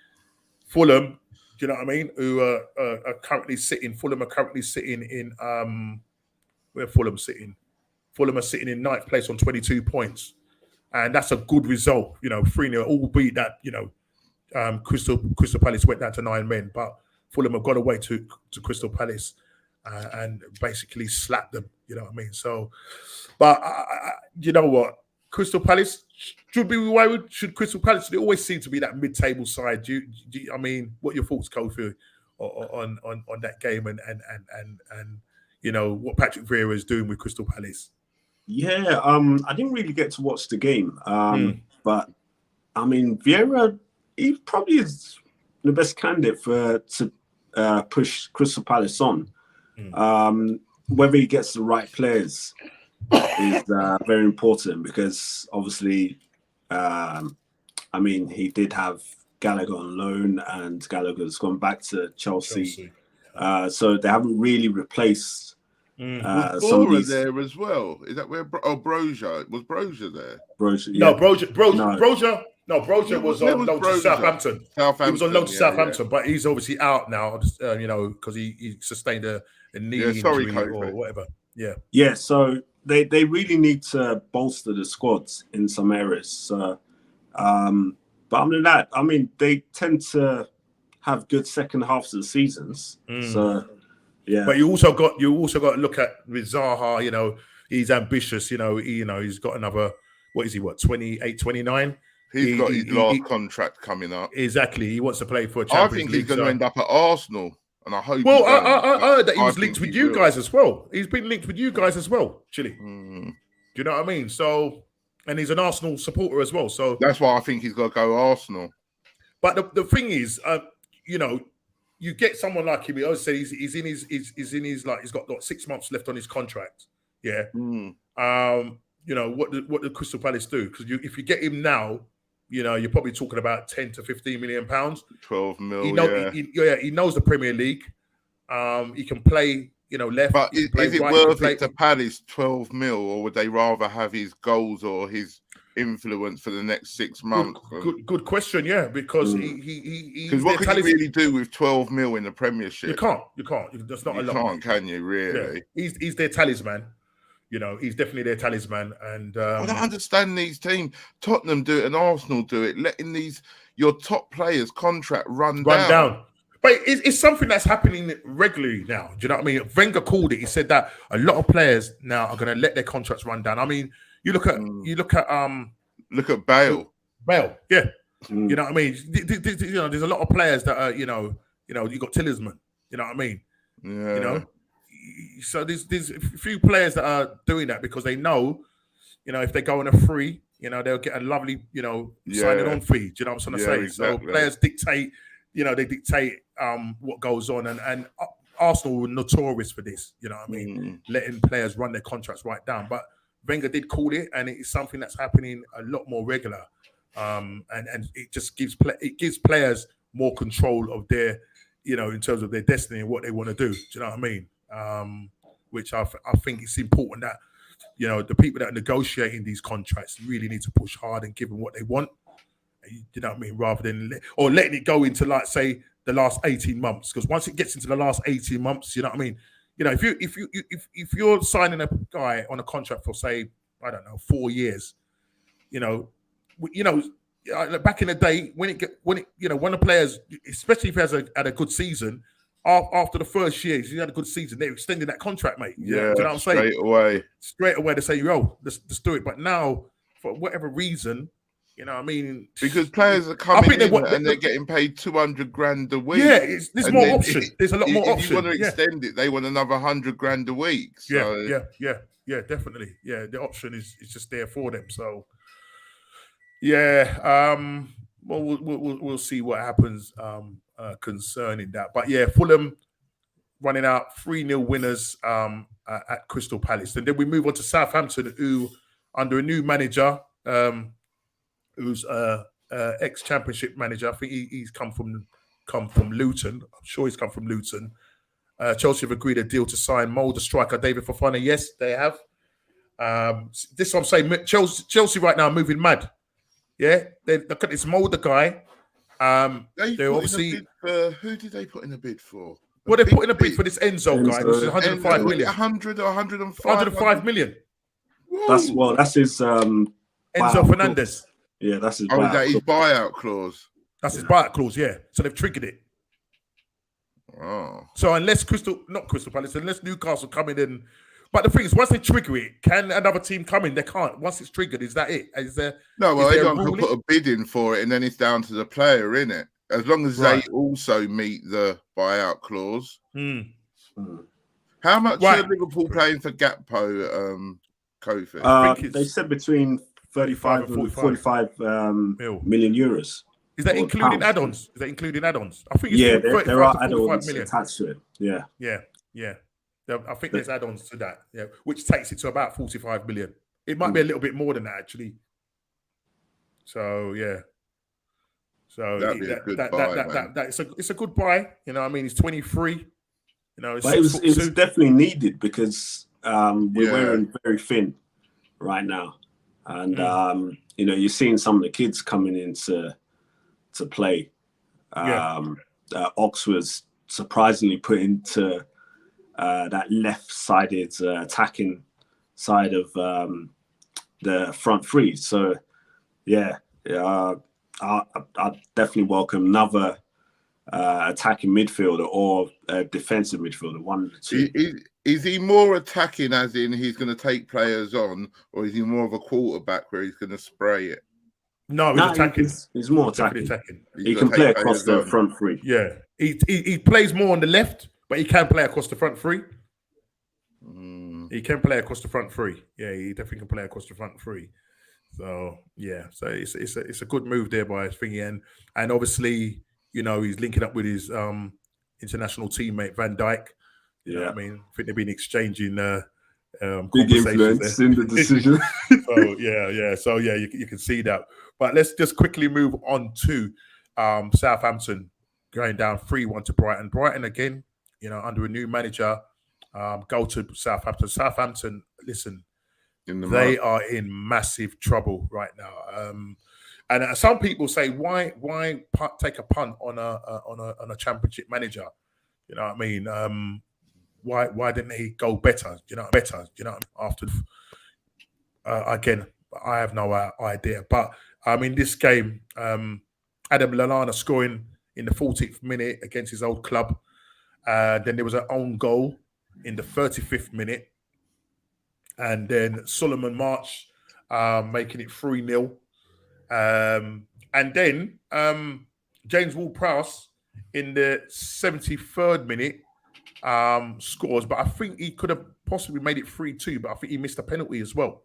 Fulham, do you know what I mean? Who are currently sitting? Fulham are currently sitting in where Fulham sitting? Fulham are sitting in 9th place on 22 points, and that's a good result. 3-0, albeit that Crystal Palace went down to 9 men, but Fulham have got away to Crystal Palace and basically slapped them. You know what I mean? So, but you know what? Crystal Palace should be. Why should Crystal Palace? They always seem to be that mid-table side. I mean, what are your thoughts, Kofi, on that game and what Patrick Vieira is doing with Crystal Palace? Yeah, I didn't really get to watch the game, but I mean, Vieira, he probably is the best candidate to push Crystal Palace on. Whether he gets the right players is very important, because obviously, he did have Gallagher on loan, and Gallagher's gone back to Chelsea. So they haven't really replaced. Bora there as well. Is that where? Brozier was Brozier there? Brozier, yeah. Brozier was on loan to Southampton. He was on loan to Southampton, but he's obviously out now. Because he sustained a knee injury or whatever. Yeah. So they really need to bolster the squads in some areas. So, but other than that, I mean, they tend to have good second halves of the seasons. So. Yeah, but you also got to look at with Zaha. He's ambitious. He's got another. What is he? 28, 29? He's got his last contract coming up. Exactly. He wants to play for a Champions League. I think he's going to end up at Arsenal, and I hope. Well, I heard that he was linked with you guys as well. He's been linked with you guys as well, Chile. Do you know what I mean? So, and he's an Arsenal supporter as well. So that's why I think he's got to go Arsenal. But the thing is, you get someone like him. He always say he's in his he's got 6 months left on his contract. Yeah. What the Crystal Palace do? Because if you get him now, you're probably talking about 10 to 15 million pounds. 12 mil. He knows the Premier League. He can play. Left. But is it worth it to Palace 12 mil, or would they rather have his goals or his influence for the next 6 months? Good question, yeah, because because what can you really do with 12 mil in the Premiership? You can't. That's not a lot. Can you really? Yeah. He's their talisman. He's definitely their talisman. And I don't understand these teams. Tottenham do it and Arsenal do it, letting your top players' contract run down. But it's something that's happening regularly now. Do you know what I mean? Wenger called it. He said that a lot of players now are going to let their contracts run down. I mean, you look at Bale. Bale, yeah. You know what I mean? There's a lot of players that are, you got Talisman. You know what I mean? Yeah. So there's a few players that are doing that because they know, if they go on a free, they'll get a lovely, signing on fee. Do you know what I'm trying to say? Exactly. So players dictate, they dictate what goes on, and Arsenal were notorious for this. You know what I mean? Letting players run their contracts right down, but Wenger did call it, and it's something that's happening a lot more regular, and it just gives players more control of their, in terms of their destiny and what they want to do. Do you know what I mean? which I think it's important that, you know, the people that are negotiating these contracts really need to push hard and give them what they want. You know what I mean? Rather than letting it go into, like, say, the last 18 months. Because once it gets into the last 18 months, you know what I mean? You know, if you're signing a guy on a contract for, say, I don't know, 4 years, you know, back in the day when the players, especially if he had a good season, after the first year, if he had a good season, they're extending that contract, mate. Yeah, do you know what I'm saying? Straight away to say, yo, let's do it. But now, for whatever reason, you know what I mean? Because players are coming in and they're getting paid 200 grand a week. Yeah, there's more options. There's a lot more options. If you want to extend it, they want another 100 grand a week. So. Yeah, definitely. Yeah, the option is just there for them. So, yeah, well, we'll see what happens concerning that. But yeah, Fulham running out 3-0 winners at Crystal Palace. And then we move on to Southampton, who under a new manager, who's ex-championship manager. I think he's come from Luton. I'm sure he's come from Luton. Chelsea have agreed a deal to sign Mulder striker David Fofana. Yes, they have. This is what I'm saying. Chelsea right now are moving mad. Yeah, look at this Mulder guy. They're obviously. Who did they put in a bid for? Well, they're putting a bid for this Enzo guy, which is 105 million. 100 or 105? 105 million. Whoa. That's his Enzo Fernandez. Clause. Yeah, that's his. Is that his buyout clause? That's his buyout clause. Yeah, so they've triggered it. Oh. So unless not Crystal Palace, unless Newcastle come in but the thing is, once they trigger it, can another team come in? They can't. Once it's triggered, is that it? No, well, everyone can put a bid in for it, and then it's down to the player, innit? As long as they also meet the buyout clause. How much are Liverpool paying for Gakpo, Kofi? They said between 35 and 45 million euros. Is that including add-ons? I think it's there are add-ons attached to it. Yeah. I think there's add-ons to that. Yeah, which takes it to about 45 million. It might be a little bit more than that, actually. So yeah. So it's a good buy. You know, I mean, he's 23. You know, but it was definitely needed because we're wearing very thin right now, and you know, you're seeing some of the kids coming in to play. Ox was surprisingly put into that left-sided attacking side of the front three. So I definitely welcome another attacking midfielder or defensive midfielder. One of the two. Is he more attacking, as in he's going to take players on, or is he more of a quarterback where he's going to spray it? No, he's attacking. He's more attacking. He can play across the front three. Yeah, he plays more on the left, but he can play across the front three. He can play across the front three. Yeah, he definitely can play across the front three. So yeah, so it's a good move there by Thingy, and obviously, you know, he's linking up with his international teammate Van Dijk. You know what I mean, I think they've been exchanging big influence in the decision. So you can see that. But let's just quickly move on to Southampton going down 3-1 to Brighton. Brighton again, you know, under a new manager, go to Southampton. Southampton, listen, they are in massive trouble right now. And some people say, why take a punt on a championship manager? You know what I mean? Why didn't he go better? You know, after again, I have no idea. But in this game, Adam Lallana scoring in the 40th minute against his old club. Then there was an own goal in the 35th minute. And then Solomon March making it 3-0. And then James Ward-Prowse in the 73rd minute scores. But I think he could have possibly made it 3-2, but I think he missed a penalty as well.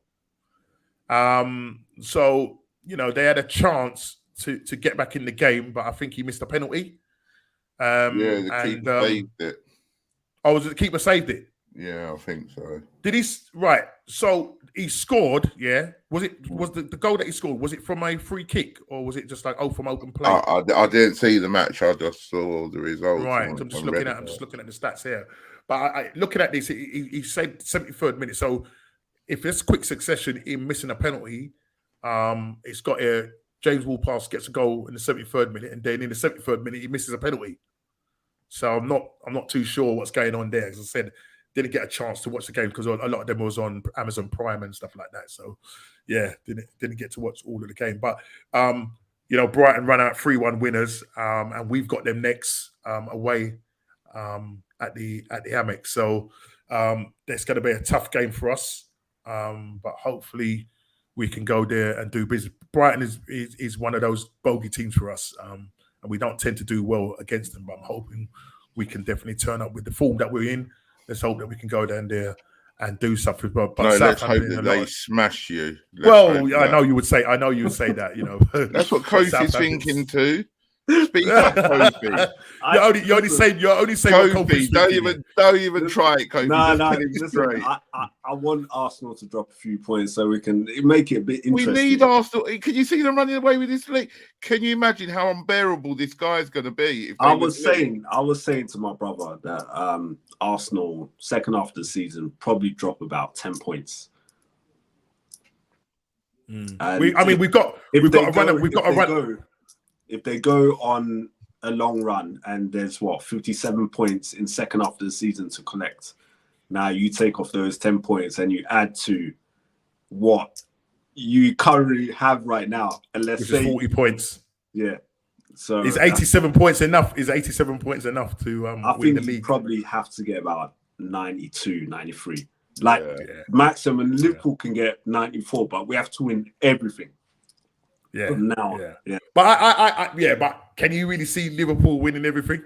So, you know, they had a chance to get back in the game, but I think he missed a penalty. The keeper saved it. Oh, was it the keeper saved it? Yeah, I think so. Did he? Right. So he scored. Yeah. Was the goal that he scored? Was it from a free kick or was it just like from open play? I didn't see the match. I just saw the results. Right. I'm just looking at the stats here. But looking at this, he said 73rd minute. So if it's quick succession in missing a penalty, it's got a James Ward-Prowse gets a goal in the 73rd minute, and then in the 73rd minute he misses a penalty. So I'm not too sure what's going on there. As I said, didn't get a chance to watch the game because a lot of them was on Amazon Prime and stuff like that. So yeah, didn't get to watch all of the game. But Brighton ran out 3-1 winners, and we've got them next away at the Amex. So it's going to be a tough game for us, but hopefully we can go there and do business. Brighton is one of those bogey teams for us, and we don't tend to do well against them. But I'm hoping we can definitely turn up with the form that we're in. Let's hope that we can go down there and do something. But let's hope that they smash you. I know you would say that. That's what Kofi's thinking too. Speak up, Kofi. You're only saying what Kofi's thinking. Don't even try it, Kofi. No. Listen, I want Arsenal to drop a few points so we can make it a bit interesting. We need Arsenal. Can you see them running away with this league? Can you imagine how unbearable this guy's going to be? I was saying to my brother that Arsenal second half of the season probably drop about 10 points. We've got to run. If they go on a long run and there's 57 points in second half of the season to collect. Now you take off those 10 points and you add to what you currently have right now, and let's say 40 points. Yeah. So is 87 points enough? Is 87 points enough to win the league? You probably have to get about 92, 93. Maximum Liverpool can get 94, but we have to win everything. Yeah. From now. Yeah. But but can you really see Liverpool winning everything?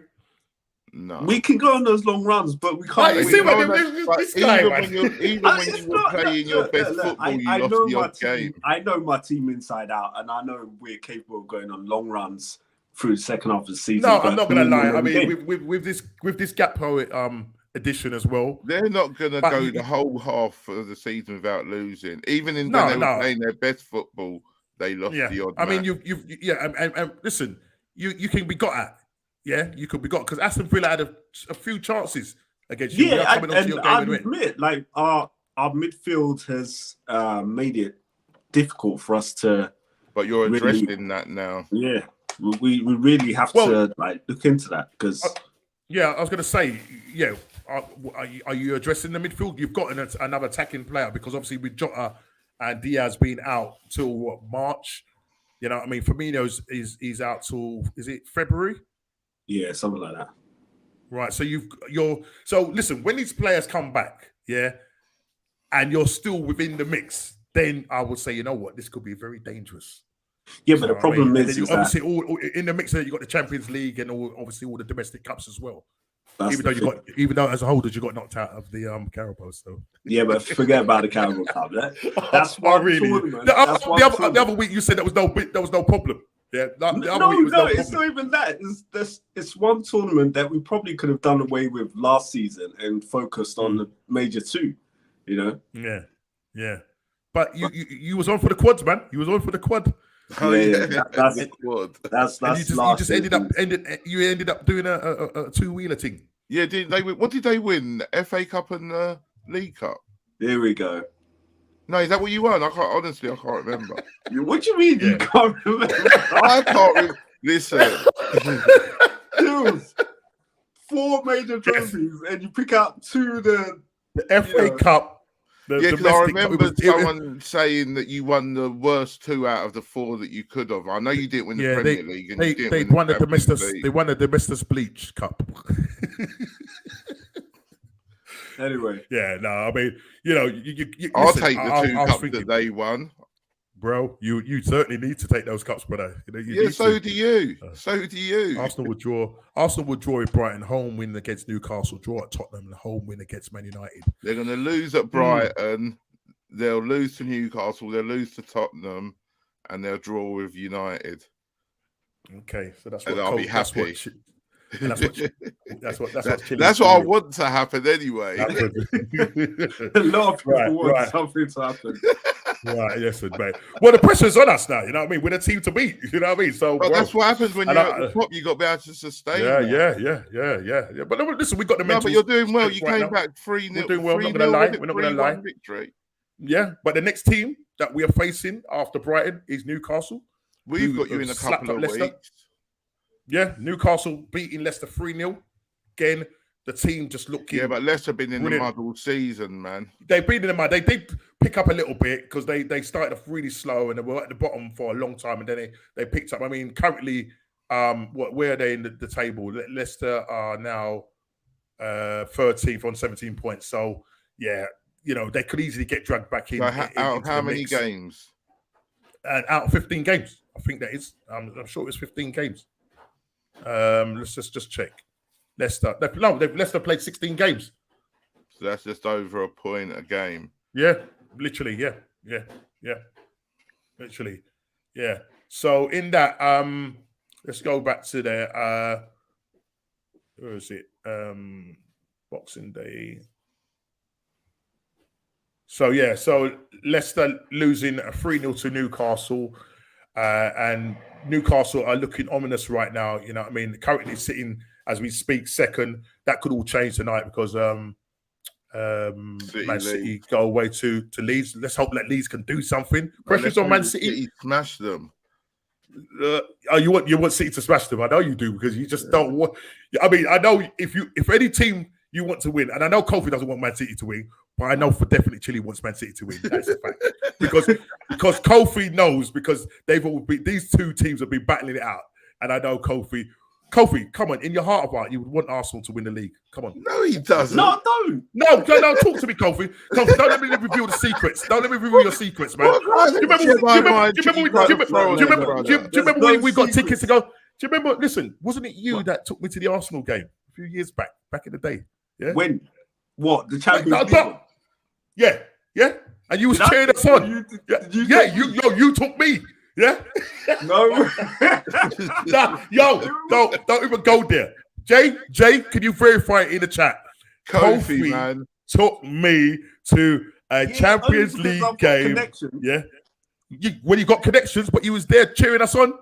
No. We can go on those long runs, but we can't. Even when you were playing your best football, you lost the odd game. I know my team inside out, and I know we're capable of going on long runs through the second half of the season. No, I'm not going to lie. I mean, with this Gap Poet edition as well, they're not going to go the whole half of the season without losing. Even when they were playing their best football, they lost the odd. I mean, and listen, you can be got at. Yeah, you could be got because Aston Villa had a few chances against you. Yeah, and I admit, like our midfield has made it difficult for us to. But you're addressing that now. Yeah, we really have to look into that because. I was going to say, are you addressing the midfield? You've got another attacking player because obviously with Jota and Diaz being out till March. You know what I mean? Firmino's is out till is it February? Yeah, something like that. Right. So so listen, when these players come back, and you're still within the mix, then I would say, you know what, this could be very dangerous. Yeah, but the problem is obviously all in the mix there, you got the Champions League and obviously all the domestic cups as well. Even though as a holder you got knocked out of the Carabao. So yeah, but forget about the Carabao Cup. That's one tournament. The other week you said there was no problem. Yeah, it's not even that. It's one tournament that we probably could have done away with last season and focused on the major two. You know. Yeah. But you was on for the quads, man. You was on for the quad. Oh yeah, that's the quad. That's you just ended up doing a two-wheeler thing. Yeah, what did they win? The FA Cup and the League Cup. There we go. No, is that what you won? I can't remember. What do you mean you can't remember? I can't remember. Listen. Dude, 4 major trophies and you pick out 2 the FA Cup. Because I remember someone saying that you won the worst 2 out of the 4 that you could have. I know you didn't win the Premier League. And they won the Domestos Bleach Cup. Anyway. Yeah, no, I mean, I'll take the 2 cups that they won. Bro, you certainly need to take those cups, brother. So do you. So do you. Arsenal would draw with Brighton, home win against Newcastle, draw at Tottenham, and home win against Man United. They're going to lose at Brighton. They'll lose to Newcastle. They'll lose to Tottenham, and they'll draw with United. Okay, so that's what. And I'll be happy. And that's what I want to happen anyway. A lot of people want something to happen. Right, yes, mate. Well, the pressure's on us now. You know what I mean? We're a team to beat. You know what I mean? So that's what happens when you're at the top. You got to be able to sustain. Yeah. But listen, we got the mental. But you're doing well. You came back 3-0. We're doing well. I'm not going to lie. We're not going to lie. Victory. Yeah, but the next team that we are facing after Brighton is Newcastle. We've got you in a couple of weeks. Yeah, Newcastle beating Leicester 3-0. Again, the team just looking. Yeah, but Leicester been in the mud all season, man. They've been in the mud. They did pick up a little bit because they started off really slow and they were at the bottom for a long time, and then they picked up. I mean, currently, where are they in the table? Leicester are now 13th on 17 points. So yeah, you know, they could easily get dragged back in. So out of how many games? And out of 15 games, I think that is. I'm sure it's 15 games. Let's just check. Leicester played 16 games. So that's just over a point a game. Yeah, literally, yeah. Literally. Yeah. So in that, let's go back to there. Where is it? Boxing Day. So Leicester losing 3-0 to Newcastle. And Newcastle are looking ominous right now. You know what I mean? Currently sitting, as we speak, second. That could all change tonight because Man City go away to Leeds. Let's hope that Leeds can do something. Pressure's on Man City. Smash them. You want City to smash them? I know you do because you just don't want. I mean, I know if any team you want to win, and I know Kofi doesn't want Man City to win, but I know for definitely Chile wants Man City to win. That's a fact because Kofi knows because these two teams have been battling it out, and I know Kofi, come on, in your heart of heart, you would want Arsenal to win the league. Come on. No, he doesn't. No, I don't. No, talk to me, Kofi. Kofi, don't let me reveal the secrets. Don't let me reveal your secrets, man. Do you remember when we got tickets to go? Do you remember? Listen, wasn't it you that took me to the Arsenal game a few years back in the day? Yeah. When? What? The Champions League? Yeah. And you was cheering us on. You took me. Yeah. No. Don't even go there. Jay, can you verify it in the chat? Kofi man took me to a Champions League game. Yeah. When you got connections, but you was there cheering us on.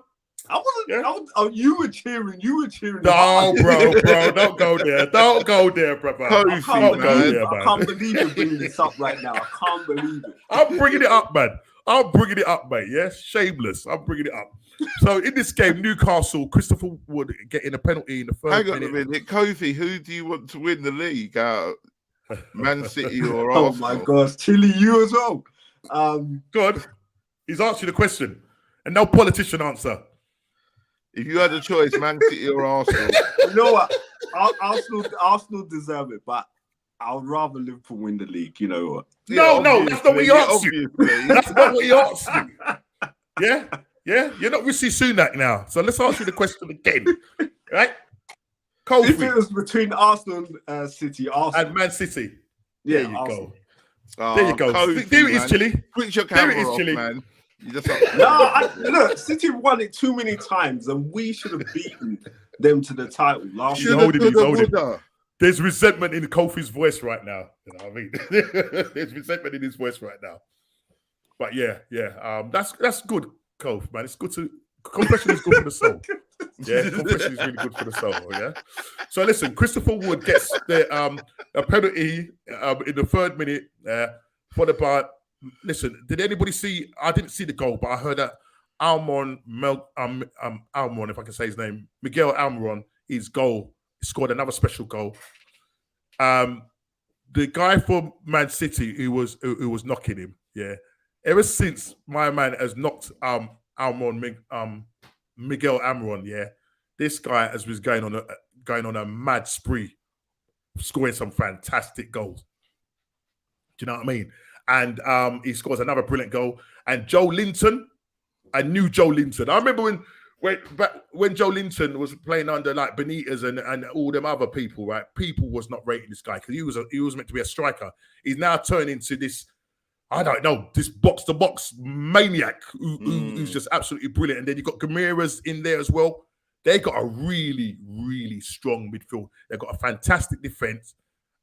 I wasn't. Yeah? You were cheering. No, bro, don't go there. Don't go there, brother. I can't believe you're bringing this up right now. I can't believe it. I'm bringing it up, man. Mate. Yeah, shameless. I'm bringing it up. So in this game, Newcastle, Christopher Wood getting a penalty in the first minute. Hang on a minute, Kofi. Who do you want to win the league? Man City or Arsenal? Oh my gosh, Chile, you as well. Good. He's answering the question, and no politician answer. If you had a choice, Man City or Arsenal, you know what? Arsenal deserve it, but I'd rather Liverpool win the league. You know what? No, that's not what he asked you. That's not what he asked you. Yeah. You're not Rishi Sunak now, so let's ask you the question again, right? Kofi. If it was between Arsenal and City, and Man City, there you go. Oh, there you go. Kofi, there it is, Chile. Switch your camera off, man. Look, City won it too many times, and we should have beaten them to the title last year. There's resentment in Kofi's voice right now. You know what I mean? There's resentment in his voice right now. But yeah. That's good, Kofi, man. It's good to confession is good for the soul. Yeah, confession is really good for the soul. Yeah. So listen, Christopher Wood gets the a penalty in the 3rd minute for the bar. Listen, did anybody see? I didn't see the goal, but I heard that Almiron, if I can say his name, Miguel Almiron, his goal, scored another special goal. The guy from Man City who was knocking him, yeah. Ever since my man has knocked Miguel Almiron, yeah, this guy has been going on a mad spree, scoring some fantastic goals. Do you know what I mean? And he scores another brilliant goal. And Joe Linton, I knew Joe Linton. I remember when Joe Linton was playing under like Benitez and all them other people, right? People was not rating this guy because he was meant to be a striker. He's now turned into this, I don't know, this box-to-box maniac who's just absolutely brilliant. And then you've got Gamira's in there as well. They got a really, really strong midfield. They've got a fantastic defense,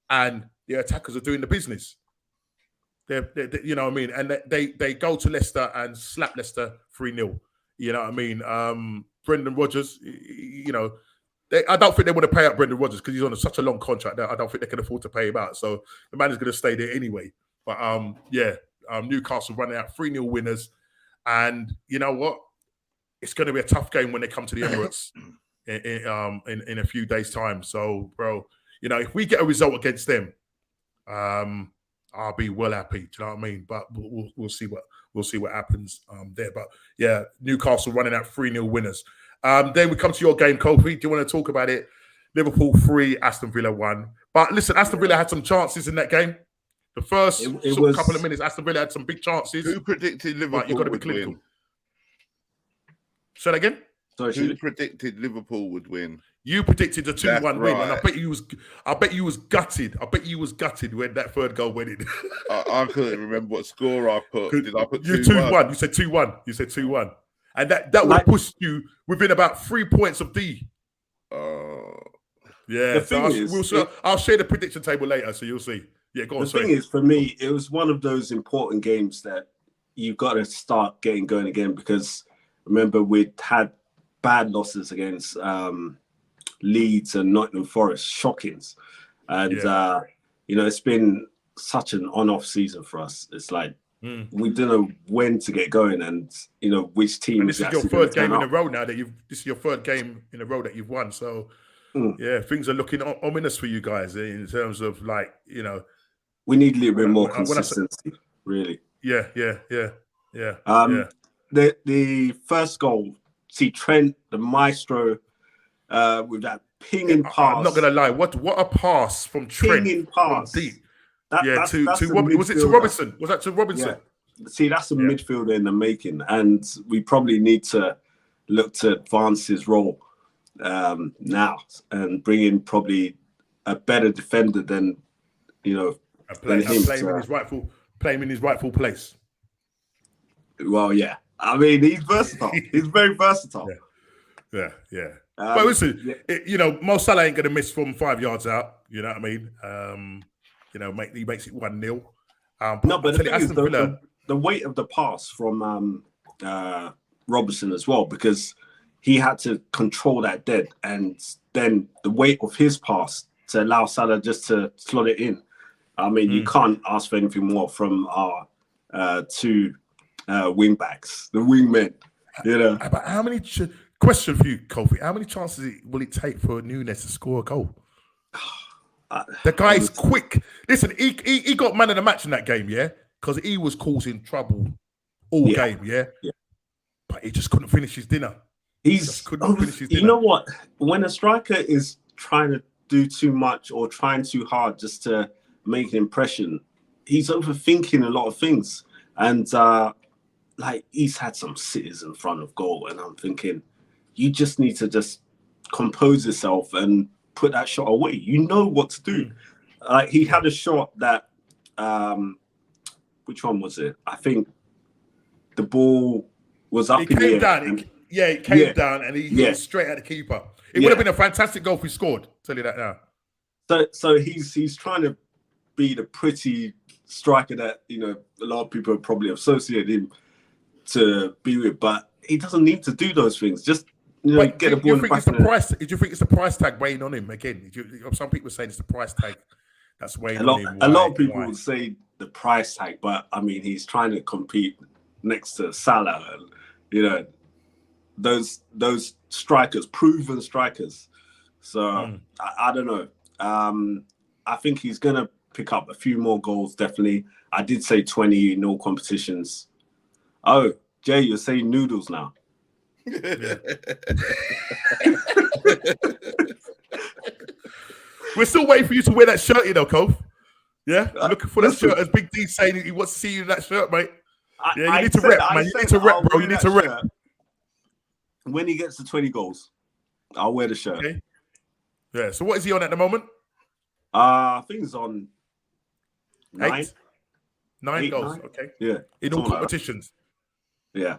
and their attackers are doing the business. They're you know what I mean? And they go to Leicester and slap Leicester 3-0. You know what I mean? Brendan Rodgers, you know, I don't think they want to pay out Brendan Rodgers because he's on such a long contract that I don't think they can afford to pay him out. So the man is going to stay there anyway. But Newcastle running out 3-0 winners. And you know what? It's going to be a tough game when they come to the Emirates in a few days' time. So, bro, you know, if we get a result against them, I'll be well happy. Do you know what I mean? But we'll see what happens there. But yeah, Newcastle running out 3-0 winners. Then we come to your game, Kofi. Do you want to talk about it? Liverpool 3, Aston Villa 1. But listen, Aston Villa had some chances in that game. The first couple of minutes, Aston Villa had some big chances. Who predicted Liverpool you've got to be clinical. Win? Say that again? Sorry, who predicted Liverpool would win? You predicted a 2-1 win, and I bet you was gutted. I bet you was gutted when that third goal went in. I couldn't remember what score I put. Did I put 2-1? You said 2-1. You said 2-1. And that would have pushed you within about 3 points of D. Yeah. I'll share the prediction table later, so you'll see. Yeah, go on. The thing is, for me, it was one of those important games that you've got to start getting going again, because remember we'd had bad losses against Leeds and Nottingham Forest, shockings. And, you know, it's been such an on-off season for us. It's like we don't know when to get going and, you know, which team this is your third game in a row now this is your third game in a row that you've won. So, yeah, things are looking ominous for you guys in terms of, like, you know. We need a little bit more consistency, really. Yeah. The first goal, see Trent, the maestro, with that pinging pass. I'm not gonna lie. What a pass from Trent. Pinging pass. Deep. Was it to Robinson? Was that to Robinson? Yeah. See, that's a midfielder in the making, and we probably need to look to advance his role now and bring in probably a better defender than, you know, play him in his rightful place. Well, yeah. I mean, he's versatile. He's very versatile. Yeah. But listen, you know, Mo Salah ain't going to miss from 5 yards out. You know what I mean? You know, he makes it 1-0. But the thing is, the weight of the pass from Robertson as well, because he had to control that dead, and then the weight of his pass to allow Salah just to slot it in. I mean, you can't ask for anything more from our two wing backs, the wingmen. You know. But how many? Question for you, Kofi. How many chances will it take for Nunes to score a goal? The guy is quick. Listen, he got man of the match in that game, yeah, because he was causing trouble all game, yeah. But he just couldn't finish his dinner. You know what? When a striker is trying to do too much or trying too hard just to make an impression, he's overthinking a lot of things. And like, he's had some sitters in front of goal, and I'm thinking, you just need to just compose yourself and put that shot away. You know what to do. Like, he had a shot that, which one was it? I think the ball was up in the air. It came down and he hit straight at the keeper. It would have been a fantastic goal if he scored. I'll tell you that now. So he's trying to be the pretty striker that, you know, a lot of people probably associate him to be with, but he doesn't need to do those things. Just, you know, get a ball in the back. Do you think it's the price tag weighing on him again? Some people say it's the price tag that's weighing on him. A lot of people would say the price tag, but I mean, he's trying to compete next to Salah, and, you know, those strikers, proven strikers. So I don't know. I think he's gonna pick up a few more goals. Definitely. I did say 20 in all competitions. Oh, Jay, you're saying noodles now. Yeah. We're still waiting for you to wear that shirt, you know, Cove. Yeah, looking for that shirt. As Big D saying he wants to see you in that shirt, mate. You need to rep, man. You need to rep, bro. You need to rep. When he gets to 20 goals, I'll wear the shirt. Okay. Yeah. So what is he on at the moment? I think he's on 9. 9 goals. 9? Okay. Yeah. In all competitions. Yeah.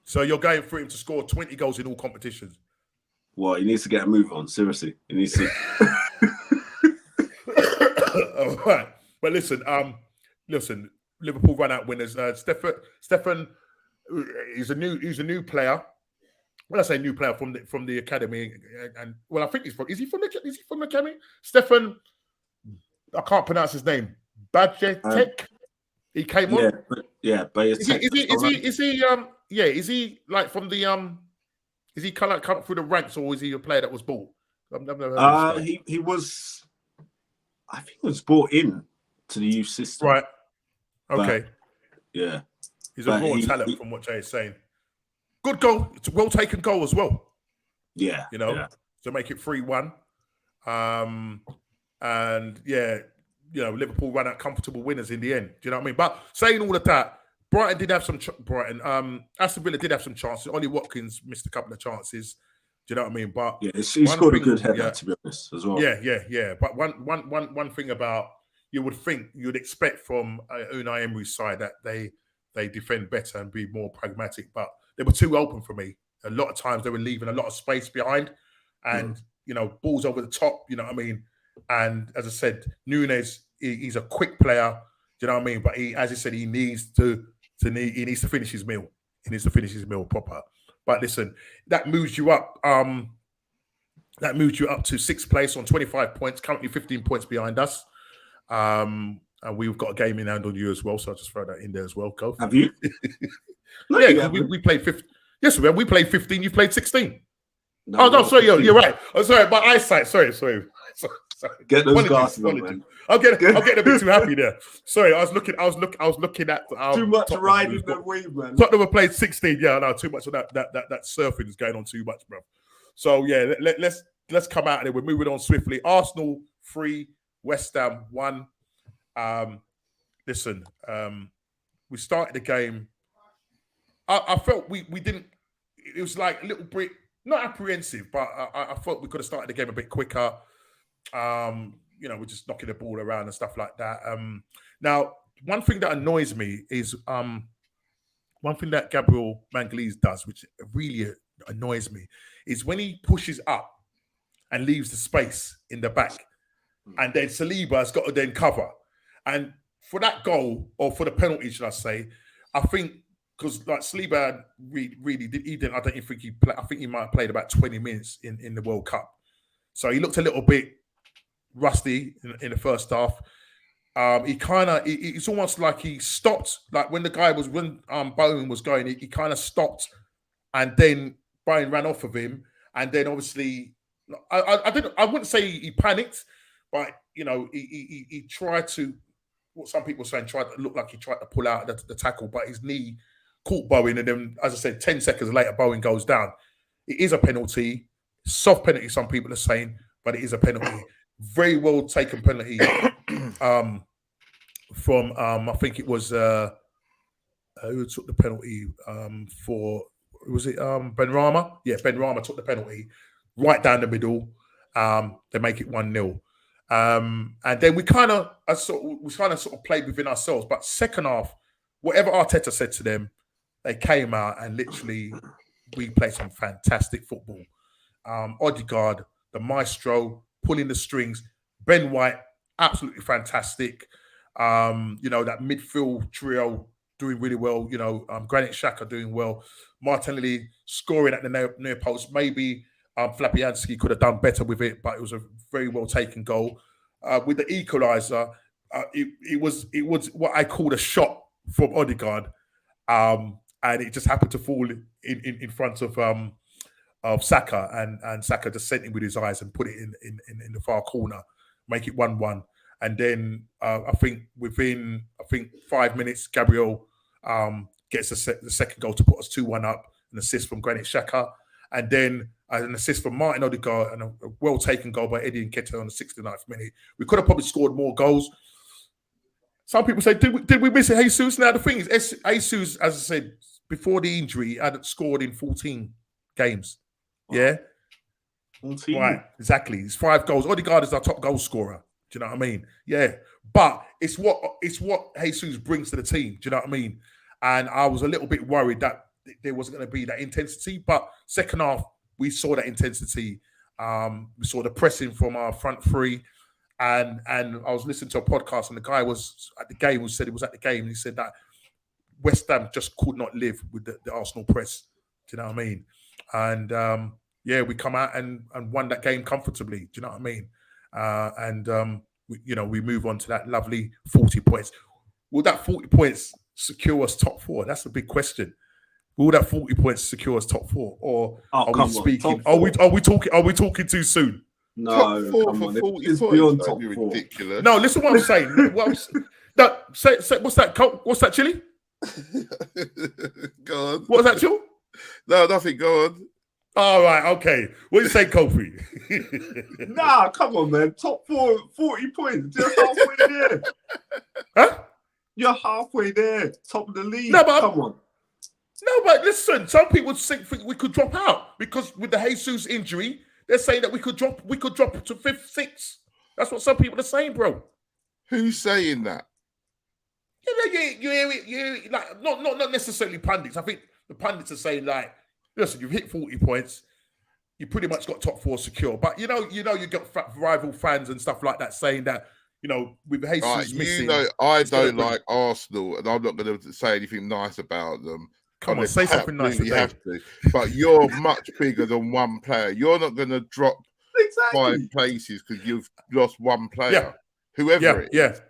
So you're going for him to score 20 goals in all competitions. Well, he needs to get a move on. Seriously, he needs to. All right, but listen, Liverpool run out winners. Stefan, he's a new player. When I say new player from the academy, and well, I think he's from. Is he from the academy? Stefan, I can't pronounce his name. Bajetek. He came on. But is he like from the Is he come up through the ranks, or is he a player that was bought? I've never heard of he was. I think he was brought in to the youth system. Right. Okay. But, yeah. He's a raw talent from what Jay is saying. Good goal. It's a well taken goal as well. Yeah. To make it 3-1. And Liverpool ran out comfortable winners in the end. Do you know what I mean? But saying all of that, Brighton did have some. Aston Villa did have some chances. Ollie Watkins missed a couple of chances. Do you know what I mean? But yeah, he scored a good header, to be honest, as well. Yeah. But one thing about you'd expect from Unai Emery's side that they defend better and be more pragmatic, but they were too open for me. A lot of times they were leaving a lot of space behind, and balls over the top. You know what I mean? And as I said, Núñez, he's a quick player. Do you know what I mean? But he needs to finish his meal. He needs to finish his meal proper. But listen, that moves you up. That moves you up to 6th place on 25 points. Currently 15 points behind us. And we've got a game in hand on you as well, so I'll just throw that in there as well. Go. Have you? We played 15. Yes, we played 15. You played 16. No, sorry, you're right. Oh, sorry, my eyesight. Sorry. Get those glasses on, man. I'm getting a bit too happy there. Sorry, I was looking at too much riding the wave, man. Tottenham have played 16. Yeah, no, too much of that surfing is going on too much, bro. So yeah, let's come out of there. We're moving on swiftly. Arsenal 3, West Ham 1. We started the game. I felt we didn't. It was like a little bit not apprehensive, but I thought we could have started the game a bit quicker. We're just knocking the ball around and stuff like that. Now, one thing that annoys me is one thing that Gabriel Magalhaes does, which really annoys me, is when he pushes up and leaves the space in the back, and then Saliba has got to then cover. And for that goal, or for the penalty, should I say, I think because like Saliba really did. He didn't. I don't think he played. I think he might have played about 20 minutes in the World Cup, so he looked a little bit rusty in the first half. It's almost like he stopped, like when Bowen was going, he kind of stopped, and then Bowen ran off of him, and then obviously I wouldn't say he panicked, but he tried to, what some people are saying, look like he tried to pull out the tackle, but his knee caught Bowen, and then, as I said, 10 seconds later Bowen goes down. It is a penalty, soft penalty, some people are saying, but it is a penalty. Very well taken penalty from I think it was who took the penalty for, was it Benrahma? Yeah, Benrahma took the penalty right down the middle. They make it 1-0. And then we kind of played within ourselves. But second half, whatever Arteta said to them, they came out and literally we played some fantastic football. Odegaard, the maestro, pulling the strings. Ben White, absolutely fantastic. That midfield trio doing really well. Granit Xhaka doing well. Martinelli scoring at the near post. Maybe Fabianski could have done better with it, but it was a very well taken goal. With the equaliser, it was what I called a shot from Odegaard, and it just happened to fall in front of Saka, and Saka just sent him with his eyes and put it in the far corner, make it 1-1. And then I think within 5 minutes, Gabriel gets the second goal to put us 2-1 up, an assist from Granit Xhaka, and then an assist from Martin Odegaard, and a well-taken goal by Eddie Nketiah on the 69th minute. We could have probably scored more goals. Some people say, did we miss Jesus? Now, the thing is, Jesus, as I said, before the injury, hadn't scored in 14 games. Yeah? 14? Right, exactly. It's 5 goals. Odegaard is our top goal scorer. Do you know what I mean? Yeah. But it's what Jesus brings to the team. Do you know what I mean? And I was a little bit worried that there wasn't going to be that intensity. But second half, we saw that intensity. We saw the pressing from our front three. And I was listening to a podcast, and the guy was at the game, who said he was at the game, and he said that West Ham just could not live with the Arsenal press. Do you know what I mean? And we come out and won that game comfortably. Do you know what I mean? We move on to that lovely 40 points. Will that 40 points secure us top four? That's a big question. Will that 40 points secure us top four, or are we speaking? Are we talking too soon? No, top four for 40 points. That'd be ridiculous. No, listen what I'm saying. What's that? What's that, Chili? Go on. What's that, Chill? No, nothing. Go on. All right, okay. What do you say, Kofi? Nah, come on, man. Top four, 40 points. You're halfway there. Huh? You're halfway there. Top of the league. No, but come on. No, but listen, some people think we could drop out because with the Jesus injury, they're saying that we could drop to fifth, sixth. That's what some people are saying, bro. Who's saying that? You like not necessarily pundits. I think the pundits are saying like, listen, you've hit 40 points, you pretty much got top four secure. But you got rival fans and stuff like that saying that, with Jesus missing. I don't like Arsenal, and I'm not going to say anything nice about them. Come on, say something nice today. Have to. But you're much bigger than one player. You're not going to drop 5 places because you've lost one player. Yeah. Whoever it is.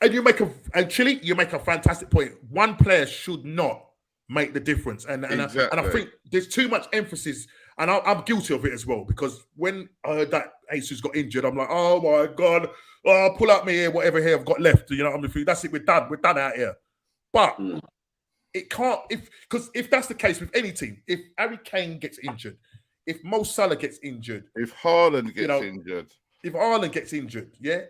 And you make a fantastic point. One player should not make the difference. And I think there's too much emphasis, and I'm guilty of it as well, because when I heard that Jesus got injured, I'm like, oh my God, pull out me here, whatever here I've got left. That's it, we're done out here. But it can't, if that's the case with any team, if Harry Kane gets injured, if Mo Salah gets injured, if Haaland gets injured, yeah,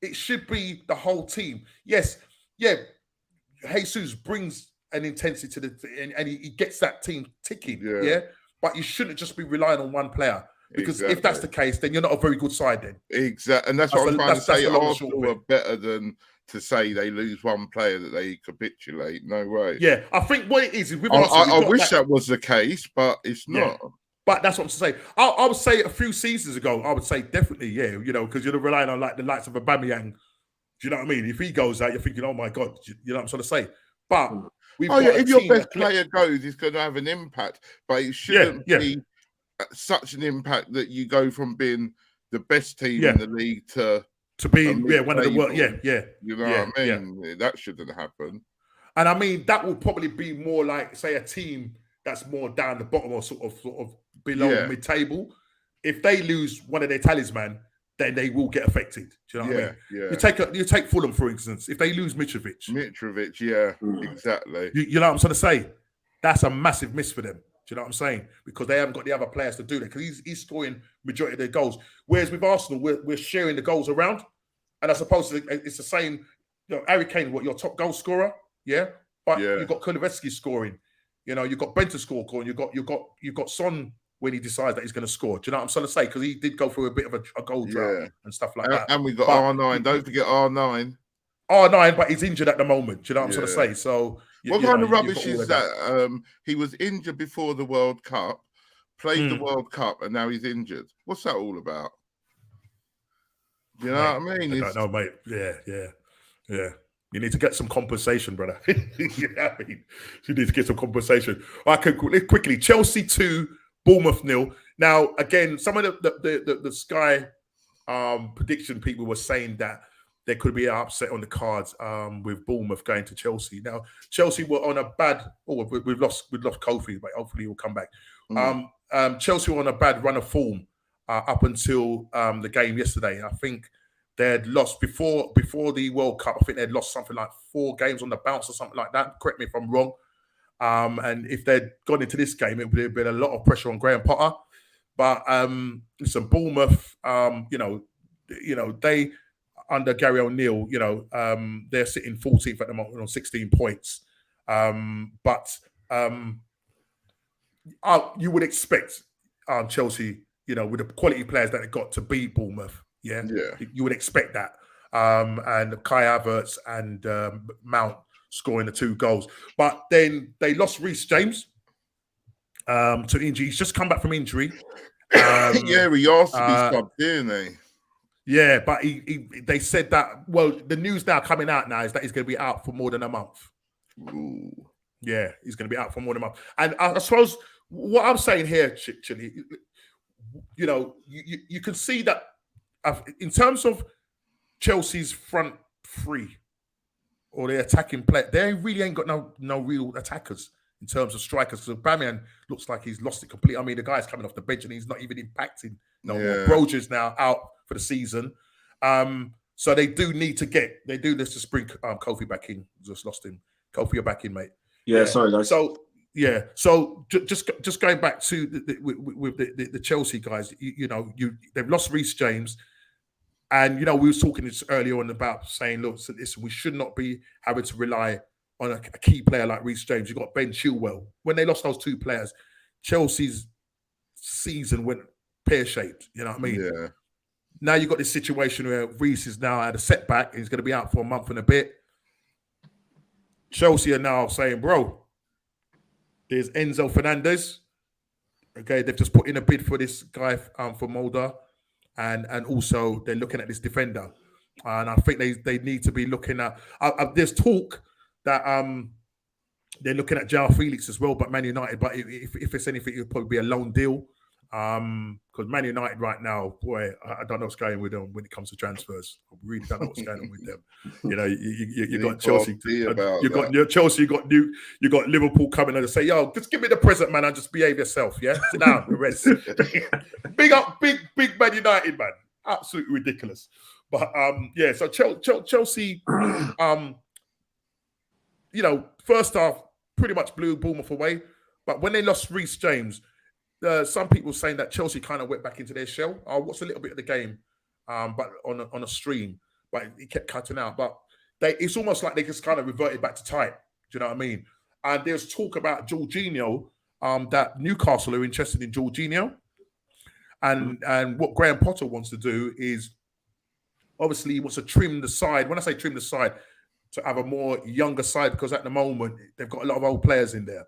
it should be the whole team. Yes, yeah, Jesus brings an intensity to and he gets that team ticking, yeah. But you shouldn't just be relying on one player, because if that's the case, then you're not a very good side then. Exactly, and that's what I'm trying to say. Arsenal are better than to say they lose one player that they capitulate. No way. Yeah, I think what it is with Arsenal, I wish that was the case, but it's not. But that's what I'm saying. I would say a few seasons ago, I would say definitely, because you're relying on like the likes of Aubameyang. Do you know what I mean? If he goes out, you're thinking, oh my God, you know what I'm trying to say? But if your best player goes, it's going to have an impact, but it shouldn't be such an impact that you go from being the best team in the league to being one of the worst. You know what I mean? Yeah. That shouldn't happen. And I mean, that would probably be more like, say, a team that's more down the bottom or sort of below mid-table. If they lose one of their talisman, then they will get affected. Do you know what I mean? Yeah. You take Fulham, for instance. If they lose Mitrovic, exactly. You know what I'm trying to say? That's a massive miss for them. Do you know what I'm saying? Because they haven't got the other players to do that. Because he's scoring majority of their goals. Whereas with Arsenal, we're sharing the goals around. And I suppose it's the same. Harry Kane, your top goal scorer, but you've got Kulusevski scoring. You've got Benta scoring. You've got Son when he decides that he's going to score. Do you know what I'm trying to say? Because he did go through a bit of a goal drought and stuff like that. And we got R9. Don't forget R9. R9, but he's injured at the moment. Do you know what I'm trying to say? So what kind of rubbish is that? He was injured before the World Cup, played the World Cup, and now he's injured. What's that all about? You know what I mean? I don't know, mate. Yeah. You need to get some compensation, brother. You know what I mean? You need to get some compensation. I can quickly. Chelsea 2, Bournemouth 0. Now, again, some of the Sky prediction people were saying that there could be an upset on the cards with Bournemouth going to Chelsea. Now, Chelsea were on a bad. We've lost Kofi, but hopefully he'll come back. Chelsea were on a bad run of form up until the game yesterday. I think they had lost before the World Cup. I think they'd lost something like 4 games on the bounce or something like that. Correct me if I'm wrong. And if they'd gone into this game, it would have been a lot of pressure on Graham Potter. But listen, Bournemouth, they under Gary O'Neill, they're sitting 14th at the moment on 16 points. But you would expect Chelsea, with the quality players that they got, to beat Bournemouth. Yeah. You would expect that. And Kai Havertz and Mount scoring the 2 goals. But then they lost Reece James. to injury. He's just come back from injury. Yeah, he asked to be subbed, didn't he? Yeah, but they said that. Well, the news now coming out now is that he's going to be out for more than a month. Ooh. Yeah, he's going to be out for more than a month. And I suppose what I'm saying here, Chili, you know, you can see that in terms of Chelsea's front three or their attacking play, they really ain't got no real attackers in terms of strikers. So Aubameyang looks like he's lost it completely. I mean, the guy's coming off the bench and he's not even impacting no more. Broja's now out for the season. So they do need to let's just bring Kofi back in. Just lost him. Kofi, you're back in, mate. Yeah, sorry, guys. So just going back to the Chelsea guys, they've lost Reece James. And, we were talking this earlier on about saying, look, so listen, we should not be having to rely on a key player like Reece James. You've got Ben Chilwell. When they lost those two players, Chelsea's season went pear-shaped. You know what I mean? Yeah. Now you've got this situation where Reece is now had a setback. He's going to be out for a month and a bit. Chelsea are now saying, bro, there's Enzo Fernandez. Okay, they've just put in a bid for this guy for Mulder. And also they're looking at this defender, and I think they need to be looking at. There's talk that they're looking at João Felix as well, but Man United. But if it's anything, it'll probably be a loan deal, because Man United right now, boy, I don't know what's going with them when it comes to transfers. I really don't know what's going on with them. You got Chelsea, you got Chelsea, you got Liverpool coming and say, yo, just give me the present, man, and just behave yourself, yeah. Sit down, the rest. big Man United, man, absolutely ridiculous. But so Chelsea, first half pretty much blew Bournemouth away, but when they lost Reece James. Some people saying that Chelsea kind of went back into their shell. I watched a little bit of the game, but on a stream, but it kept cutting out. But it's almost like they just kind of reverted back to type. Do you know what I mean? And there's talk about Jorginho, that Newcastle are interested in Jorginho. And what Graham Potter wants to do is, obviously, he wants to trim the side. When I say trim the side, to have a more younger side, because at the moment, they've got a lot of old players in there.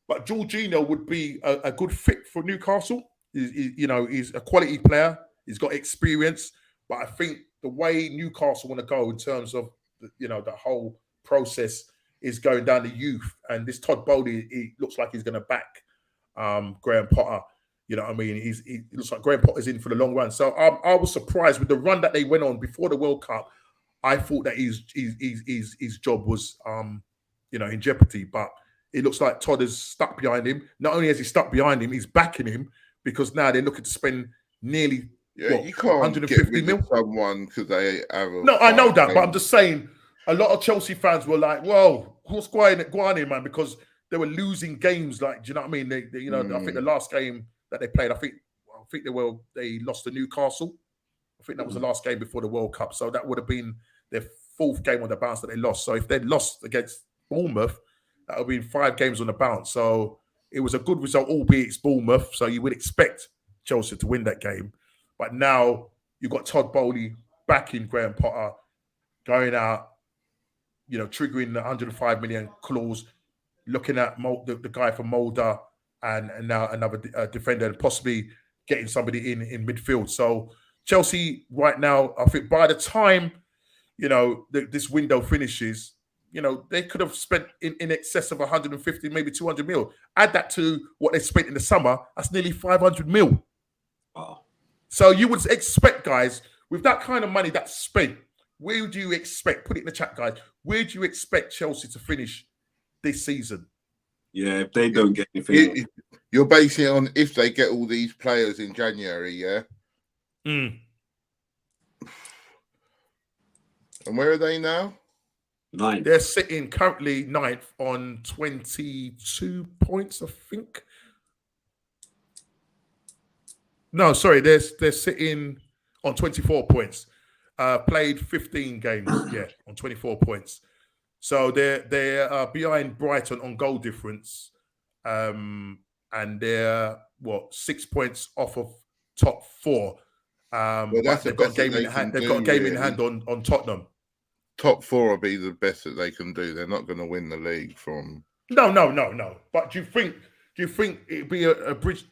But Jorginho would be a good fit for Newcastle. He's a quality player. He's got experience. But I think the way Newcastle want to go in terms of, the whole process is going down the youth. And this Todd Bowley, he looks like he's going to back Graham Potter. You know what I mean? He looks like Graham Potter's in for the long run. So I was surprised with the run that they went on before the World Cup. I thought that his job was, in jeopardy. But it looks like Todd has stuck behind him. Not only has he stuck behind him, he's backing him, because now they're looking to spend nearly you can't 150 mil. Someone because they have. No, I know that, but I'm just saying. A lot of Chelsea fans were like, "Whoa, what's going on, man?" Because they were losing games. Like, do you know what I mean? They I think the last game that they played, I think they lost to Newcastle. I think that was the last game before the World Cup. So that would have been their fourth game on the bounce that they lost. So if they'd lost against Bournemouth, that would have been 5 games on the bounce. So it was a good result, albeit it's Bournemouth. So you would expect Chelsea to win that game. But now you've got Todd Bowley backing Graham Potter, going out, triggering the 105 million clause, looking at the guy from Mulder and now another defender, and possibly getting somebody in midfield. So Chelsea right now, I think by the time, this window finishes, they could have spent in excess of 150, maybe 200 mil. Add that to what they spent in the summer, that's nearly 500 mil. Wow. So you would expect, guys, with that kind of money that's spent, where do you expect, put it in the chat, guys, where do you expect Chelsea to finish this season? Yeah, if they don't get anything. You're basing it on if they get all these players in January, yeah? Mm. And where are they now? 9th. They're sitting currently 9th on 22 points, I think. No, sorry, they're sitting on 24 points. Played 15 games, on 24 points. So they're behind Brighton on goal difference, and they're 6 points off of top 4. They've got a game in hand. They've got a game in hand on Tottenham. Top 4 will be the best that they can do. They're not going to win the league from. No. But do you think Do you think it'd be a bridge?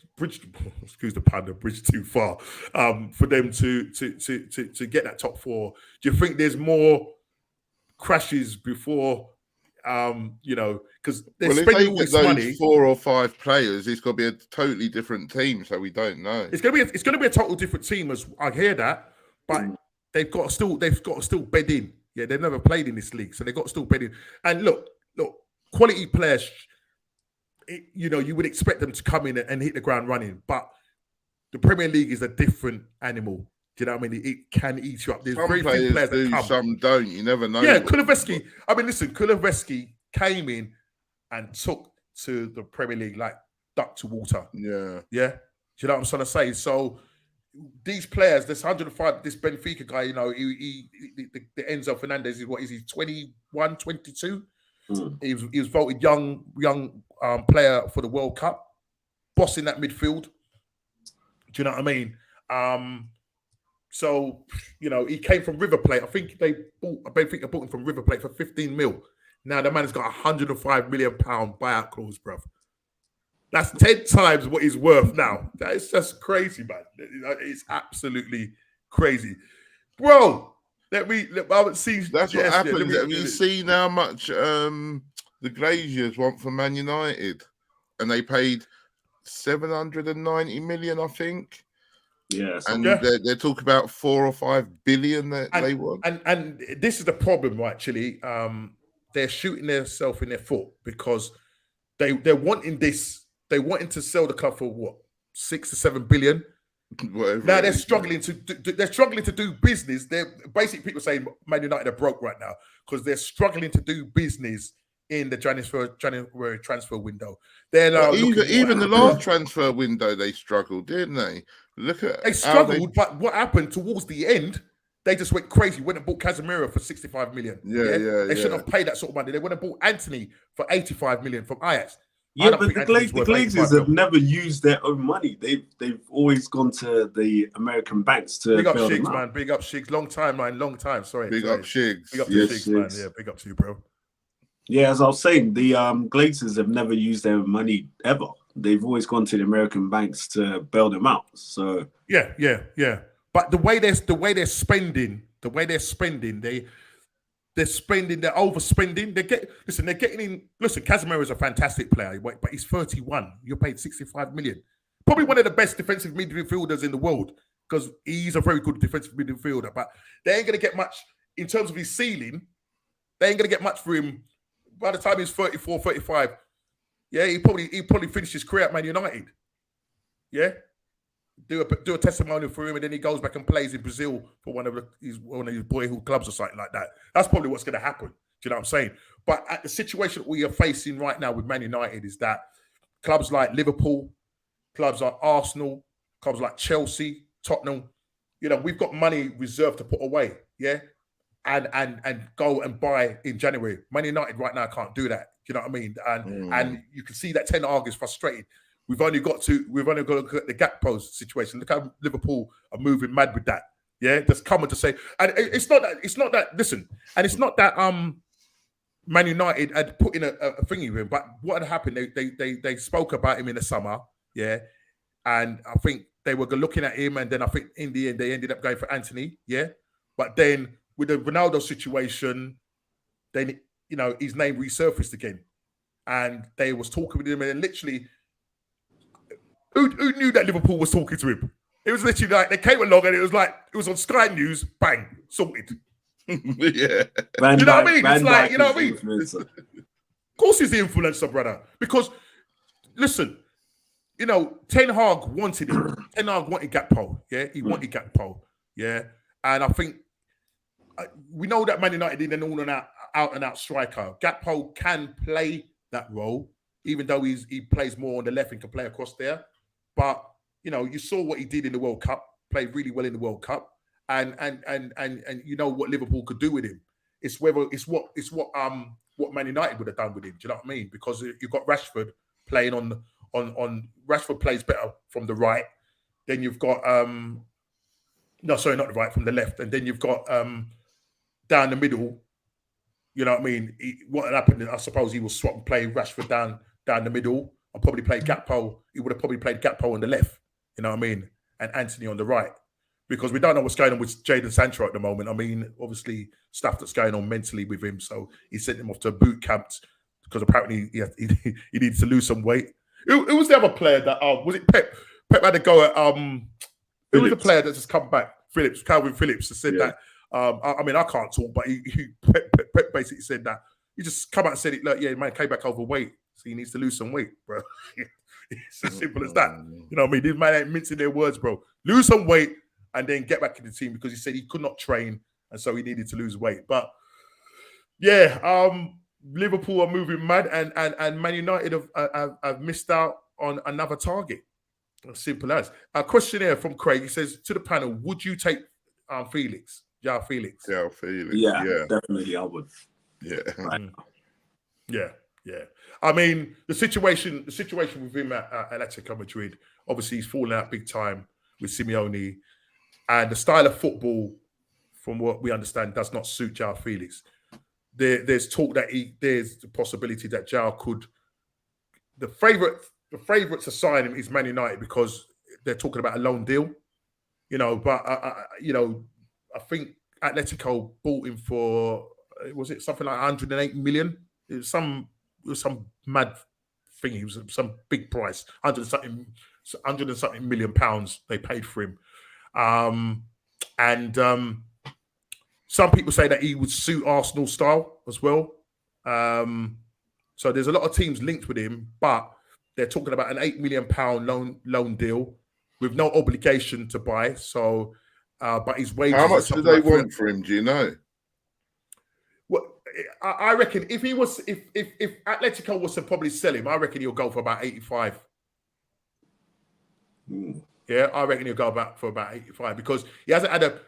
Excuse the pun, a bridge too far for them to get that top four? Do you think there's more crashes before? Because they're spending all this money. 4 or 5 players, it's got to be a totally different team. So we don't know. It's gonna be a total different team. As I hear that, but they've got to still bed in. Yeah, they've never played in this league, so they've got to still bed in. And look, quality players. You would expect them to come in and hit the ground running, but the Premier League is a different animal. Do you know what I mean? It can eat you up. There's very few players that come. Some don't. You never know. Yeah, Kulusevski. I mean, listen, Kulusevski came in and took to the Premier League like duck to water. Yeah. Yeah. Do you know what I'm trying to say? So these players, this 105, this Benfica guy, the Enzo Fernandez is he 21, 22? He was voted young player for the World Cup, bossing that midfield. Do you know what I mean? So he came from River Plate. I think they bought him from River Plate for 15 mil. Now the man's got £105 million buyout clause, bruv. That's 10 times what he's worth now. That is just crazy, man. It's absolutely crazy, bro. I haven't seen. That's what happens. Have you seen how much the Glaziers want for Man United? And they paid 790 million, I think. Yeah, and they're talking about 4 or 5 billion that they want. And this is the problem, actually. They're shooting themselves in their foot because they're wanting this. They wanting to sell the club for what, 6 to 7 billion. Whatever now they're struggling to do business. They're basically people saying Man United are broke right now because they're struggling to do business in the January transfer window. They're now even the last transfer window they struggled, didn't they? They struggled, but what happened towards the end? They just went crazy. Went and bought Casemiro for 65 million. They shouldn't have paid that sort of money. They went and bought Anthony for 85 million from Ajax. Yeah, but the Glazers have never used their own money. They've always gone to the American banks to big up Shiggs, man. Big up Shiggs. Long time. Sorry. Big up Shiggs. Big up to Shiggs, man. Yeah, big up to you, bro. Yeah, as I was saying, the Glazers have never used their money ever. They've always gone to the American banks to bail them out. So yeah. But the way they're spending, they're overspending. They're getting in. Listen, Casemiro is a fantastic player, but he's 31. You're paid 65 million. Probably one of the best defensive midfielders in the world because he's a very good defensive midfielder. But they ain't going to get much in terms of his ceiling. They ain't going to get much for him by the time he's 34, 35. Yeah, he probably finished his career at Man United. Yeah. Do a testimonial for him, and then he goes back and plays in Brazil for one of his boyhood clubs or something like that. That's probably what's going to happen. Do you know what I'm saying? But at the situation we are facing right now with Man United is that clubs like Liverpool, clubs like Arsenal, clubs like Chelsea, Tottenham, we've got money reserved to put away, yeah, and go and buy in January. Man United right now can't do that. Do you know what I mean? And you can see that Ten Hag is frustrated. We've only got to look at the Gakpo situation. Look how Liverpool are moving mad with that. Yeah, just coming to say, and it's not that. Listen, and it's not that Man United had put in a thingy with him, but what had happened? They spoke about him in the summer, yeah, and I think they were looking at him, and then I think in the end they ended up going for Anthony, yeah. But then with the Ronaldo situation, then his name resurfaced again, and they was talking with him, and literally. Who knew that Liverpool was talking to him? It was literally like they came along and it was on Sky News, bang, sorted. Yeah. You know what I mean? It's like, you know what I mean? Of course he's the influencer, brother. Because, listen, Ten Hag wanted him. Ten Hag wanted Gakpo, yeah? He wanted Gakpo, yeah? And I think we know that Man United need an out-and-out striker. Gakpo can play that role, even though he plays more on the left and can play across there. But you saw what he did in the World Cup. Played really well in the World Cup, and you know what Liverpool could do with him. It's what Man United would have done with him. Do you know what I mean? Because you've got Rashford playing on Rashford plays better from the right. Then you've got not the right, from the left, and then you've got down the middle. You know what I mean? What happened? I suppose he will swap and play Rashford down the middle. and probably played Gakpo. He would have probably played Gakpo on the left. You know what I mean? And Anthony on the right. Because we don't know what's going on with Jadon Sancho at the moment. I mean, obviously, stuff that's going on mentally with him. So he sent him off to a boot camp because apparently he needs to lose some weight. Who was the other player that was it Pep? Pep had to go at who was the player that just come back? Calvin Phillips said that. I mean, I can't talk, but Pep basically said that he just come out and said it. Like, yeah, man came back overweight, so he needs to lose some weight, bro. It's as simple as that. You know what I mean? These men ain't mincing their words, bro. Lose some weight and then get back in the team because he said he could not train and so he needed to lose weight. But yeah, Liverpool are moving mad and Man United have missed out on another target. As simple as. A questionnaire from Craig. He says to the panel, would you take Felix? João Felix? João Felix. Yeah, definitely I would. Yeah. Right. Yeah. I mean, the situation with him at Atletico Madrid, obviously he's fallen out big time with Simeone, and the style of football, from what we understand, does not suit João Felix. There's talk that there's the possibility that João could. The favourite to sign him is Man United because they're talking about a loan deal, you know. But I think Atletico bought him for, was it something like 108 million? It was some mad thing. It was some big price, 100 and something million pounds they paid for him. Some people say that he would suit Arsenal style as well. So there's a lot of teams linked with him, but they're talking about an £8 million loan deal with no obligation to buy. So, but his wages. How much do they want for him? Do you know? Well, I reckon if Atletico was to probably sell him, I reckon he'll go for about 85. Yeah, I reckon he'll go for about 85 because he hasn't had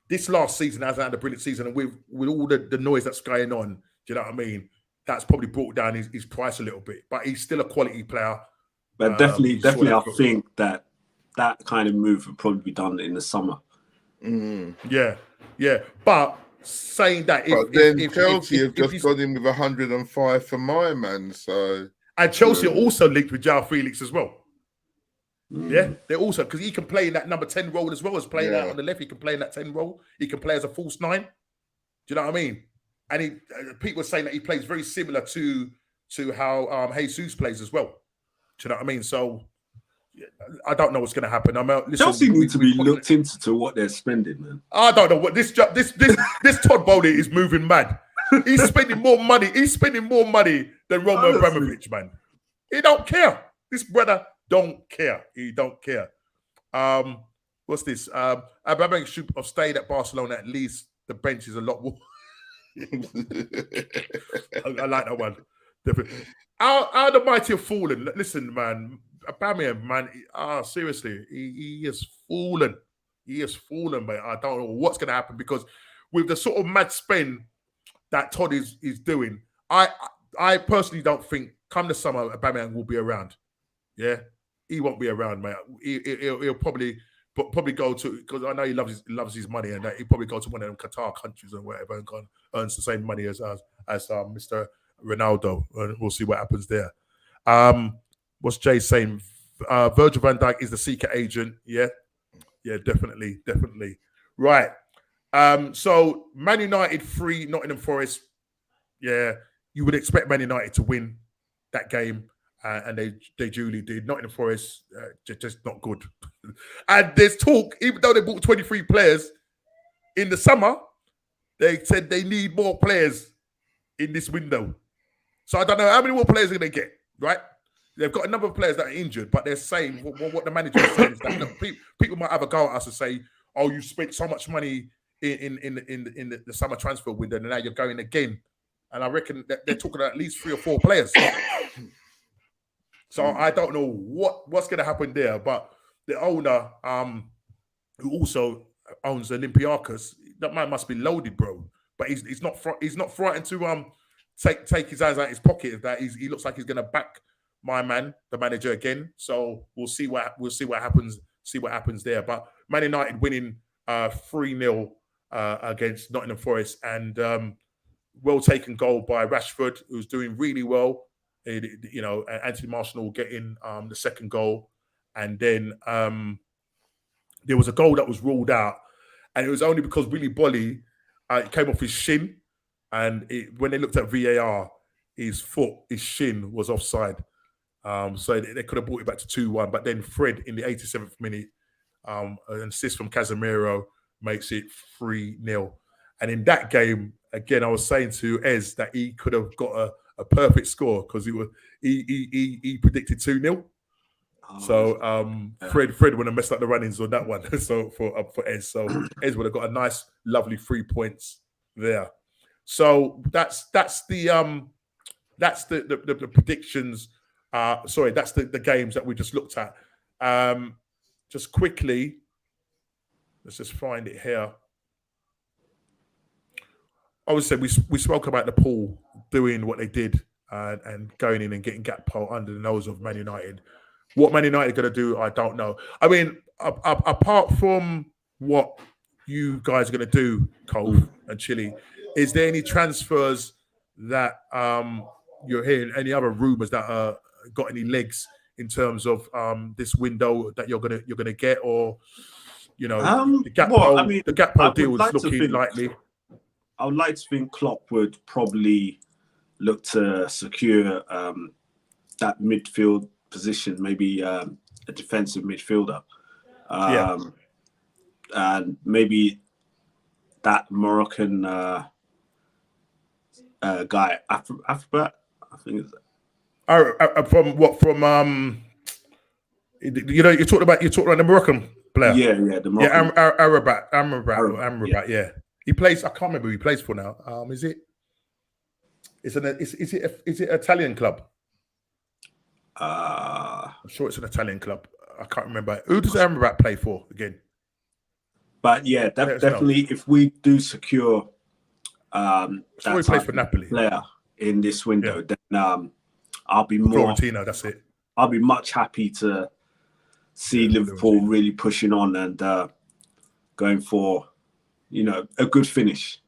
this last season hasn't had a brilliant season, and with all the noise that's going on, do you know what I mean? That's probably brought down his price a little bit, but he's still a quality player. But definitely, I think that kind of move would probably be done in the summer. Yeah. But saying that, if Chelsea have just got him with 105 for my man, so and Chelsea are also linked with João Felix as well. Yeah, they're also, because he can play in that number 10 role as well as playing out on the left. He can play in that 10 role. He can play as a false 9. Do you know what I mean? And people are saying that he plays very similar to how Jesus plays as well. Do you know what I mean? So I don't know what's going to happen. Chelsea need to be looked into what they're spending, man. I don't know what this Todd Bowley is moving mad. He's spending more money. He's spending more money than Roman Abramovich, man. He don't care. This brother don't care. He don't care. What's this? Abramovich should have stayed at Barcelona. At least the bench is a lot more. I like that one. How the mighty have fallen. Listen, man. Aubameyang, man. Seriously, he has fallen. He has fallen, mate. I don't know what's going to happen because with the sort of mad spend that Todd is doing, I personally don't think come the summer Aubameyang will be around. Yeah, he won't be around, mate. He'll probably go to, because I know he loves his money, and he'll probably go to one of them Qatar countries or whatever and earns the same money as Mr. Ronaldo, and we'll see what happens there. What's Jay saying? Virgil van Dijk is the seeker agent. Yeah, definitely. Right. So Man United 3, Nottingham Forest. Yeah, you would expect Man United to win that game. And they duly did. Nottingham Forest, just not good. And there's talk, even though they bought 23 players in the summer, they said they need more players in this window. So I don't know how many more players are going to get, right? They've got a number of players that are injured, but they're saying what the manager is saying is that people might have a go at us and say, "Oh, you spent so much money in the summer transfer window, and now you're going again." And I reckon that they're talking about at least 3 or 4 players. So I don't know what's going to happen there, but the owner, who also owns Olympiacos, that man must be loaded, bro. But he's not frightened to take his hands out of his pocket. That he looks like he's going to back my man, the manager, again. So we'll see what happens. See what happens there. But Man United winning 3-0 against Nottingham Forest, and well taken goal by Rashford, who's doing really well. Anthony Marshall getting the second goal, and then there was a goal that was ruled out, and it was only because Willy Bolly it came off his shin, and when they looked at VAR, his shin was offside. So they could have brought it back to 2-1, but then Fred in the 87th minute, an assist from Casemiro makes it 3-0. And in that game, again, I was saying to Ez that he could have got a perfect score because he predicted 2-0. Fred would have messed up the runnings on that one. So for Ez, so Ez would have got a nice, lovely 3 points there. So that's the predictions. That's the games that we just looked at. Just quickly, let's just find it here. I would say we spoke about the Pool doing what they did and going in and getting Gakpo under the nose of Man United. What Man United are going to do, I don't know. I mean, apart from what you guys are going to do, Cole and Chile, is there any transfers that you're hearing? Any other rumours that got any legs in terms of this window that you're gonna get, or the Gakpo deal is looking likely? I would like to think Klopp would probably look to secure that midfield position, maybe a defensive midfielder, and maybe that Moroccan guy, Afrobat, I think it's. From you're talking about the Moroccan player. The Moroccan. Amrabat. Yeah. He plays. I can't remember who he plays for now. Is it Italian club? I'm sure it's an Italian club. I can't remember. Who does Amrabat play for again? But yeah, definitely. If we do secure that he plays for Napoli player in this window, then I'll be more Florentino. That's it. I'll be much happy to see Liverpool really pushing on and going for a good finish.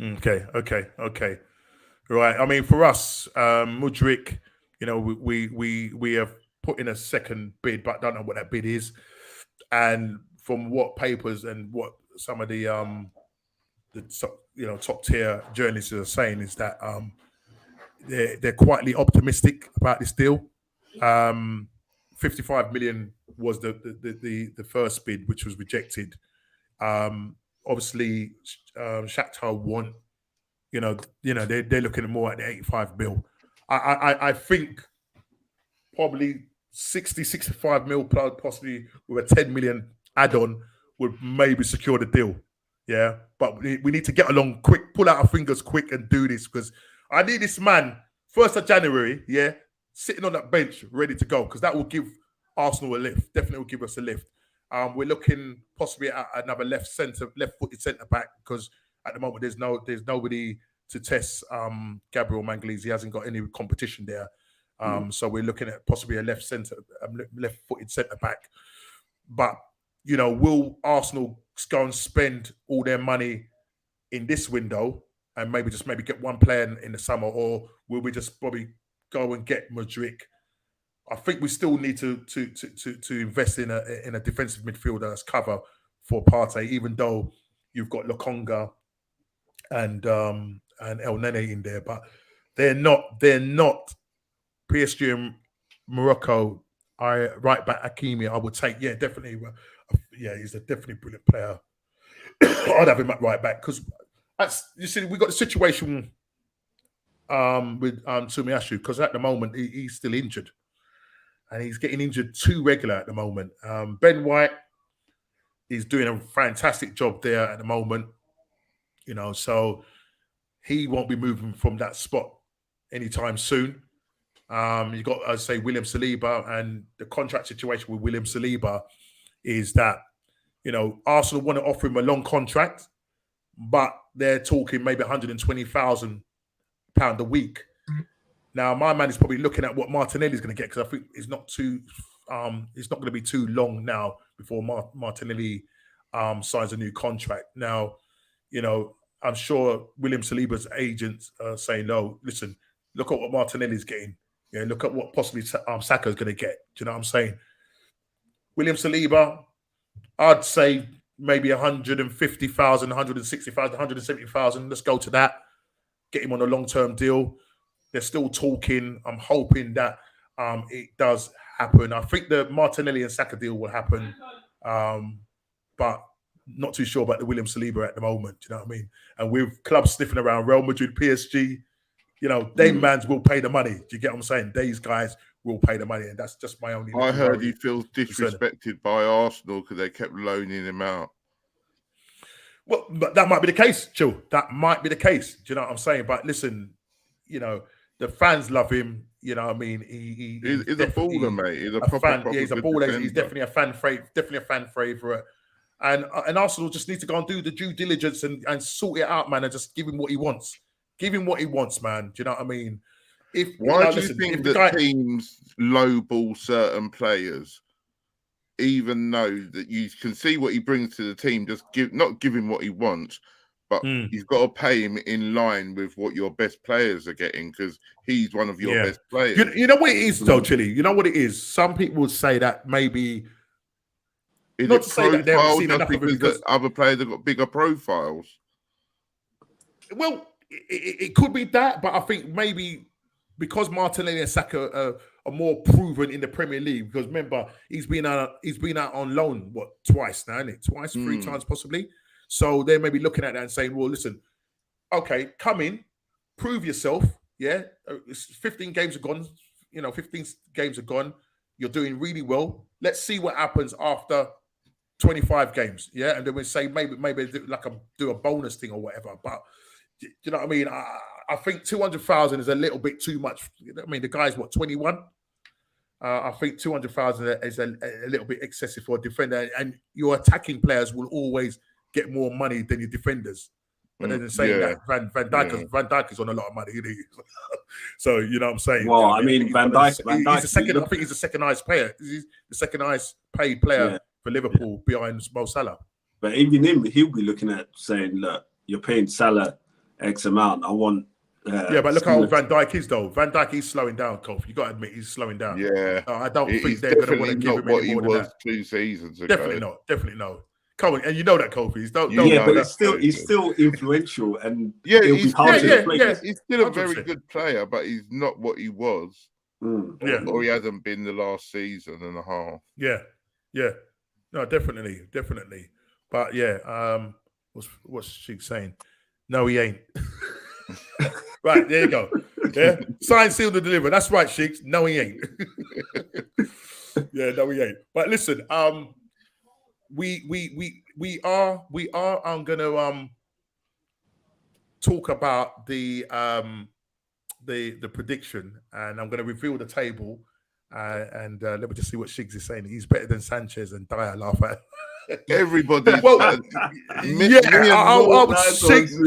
Okay. Right. I mean, for us, Mudryk, we have put in a second bid, but don't know what that bid is. And from what papers and what some of the top tier journalists are saying is that they're quietly optimistic about this deal. 55 million was the first bid, which was rejected. Obviously, Shakhtar want, they're looking at more at the 85 mil. I think probably 60, 65 mil, possibly with a 10 million add-on would maybe secure the deal. Yeah, but we need to get along quick, pull out our fingers quick and do this, because I need this man 1st of January, sitting on that bench ready to go, because that will give Arsenal a lift. Definitely will give us a lift. We're looking possibly at another left-footed centre back, because at the moment there's nobody to test Gabriel Magalhaes. He hasn't got any competition there. So we're looking at possibly a left-footed centre back. But will Arsenal go and spend all their money in this window and maybe get one player in the summer, or will we just probably go and get Mudryk? I think we still need to invest in a defensive midfielder as cover for Partey, even though you've got Lokonga and El Nene in there, but they're not PSG and Morocco. Right back Hakimi, I would take. Yeah, definitely. Yeah, he's a definitely brilliant player. I'd have him at right back, because we got the situation with Tomiyasu, because at the moment he's still injured, and he's getting injured too regular at the moment. Ben White is doing a fantastic job there at the moment, so he won't be moving from that spot anytime soon. You've got, I'd say, William Saliba, and the contract situation with William Saliba is that, Arsenal want to offer him a long contract, but they're talking maybe £120,000 a week. Now, my man is probably looking at what Martinelli's going to get, because I think it's not going to be too long now before Martinelli signs a new contract. Now, I'm sure William Saliba's agents are saying, no, listen, Look at what Martinelli's getting. Yeah, look at what possibly Saka's going to get. Do you know what I'm saying? William Saliba, I'd say maybe 150,000, 160,000, 170,000. Let's go to that. Get him on a long-term deal. They're still talking. I'm hoping that it does happen. I think the Martinelli and Saka deal will happen, but not too sure about the William Saliba at the moment. Do you know what I mean? And with clubs sniffing around, Real Madrid, PSG, they mans will pay the money. Do you get what I'm saying? These guys will pay the money, and that's just my only. I heard he feels disrespected by Arsenal because they kept loaning him out. Well, but that might be the case, Chill. That might be the case. Do you know what I'm saying? But listen, the fans love him. You know what I mean? He's a baller, mate. He's a proper fan. Yeah, he's a baller. Defender. He's definitely a fan favorite. And Arsenal just need to go and do the due diligence and sort it out, man, and just give him what he wants. Give him what he wants, man. Do you know what I mean? Why do you think that teams lowball certain players, even though that you can see what he brings to the team? Just not give him what he wants, but you've got to pay him in line with what your best players are getting because he's one of your best players. You know what it is, though, Chili? You know what it is? Some people would say that maybe... Not to say that they haven't seen enough of him because other players have got bigger profiles. Well, it could be that, but I think maybe because Martinelli and Saka are more proven in the Premier League. Because remember, he's been out on loan twice now, isn't it? Twice, 3 times possibly. So they may be looking at that and saying, "Well, listen, okay, come in, prove yourself. Yeah, 15 games are gone. 15 games are gone. You're doing really well. Let's see what happens after 25 games, yeah, and then we say maybe do a bonus thing or whatever. But you know what I mean? I think 200,000 is a little bit too much. I mean, the guy's 21. I think 200,000 is a little bit excessive for a defender, and your attacking players will always get more money than your defenders. But then saying that Van Dijk is on a lot of money, isn't he? So you know what I'm saying? Well, I mean, Van Dijk. He's the second. I think he's the second highest player. He's the second highest paid player. Yeah. For Liverpool behind Mo Salah. But even him, he'll be looking at saying, look, you're paying Salah X amount. I want... but look how old Van Dijk is, though. Van Dijk is slowing down, Kof. You got to admit, he's slowing down. Yeah. I don't think they're going to want to give him any more than that. 2 seasons ago. Definitely not. Come on, and you know that, Kofi. But he's still influential, and he's still a very good player, but he's not what he was. Or he hasn't been the last season and a half. Yeah. No, definitely. But what's she saying? No, he ain't. Right, there you go. Yeah, sign, sealed, and deliver. That's right, Sheiks. No, he ain't. Yeah, no, he ain't. But listen, we are gonna talk about the prediction, and I'm gonna reveal the table. And let me just see what Shiggs is saying. He's better than Sanchez and Dyer. Laugh at everybody.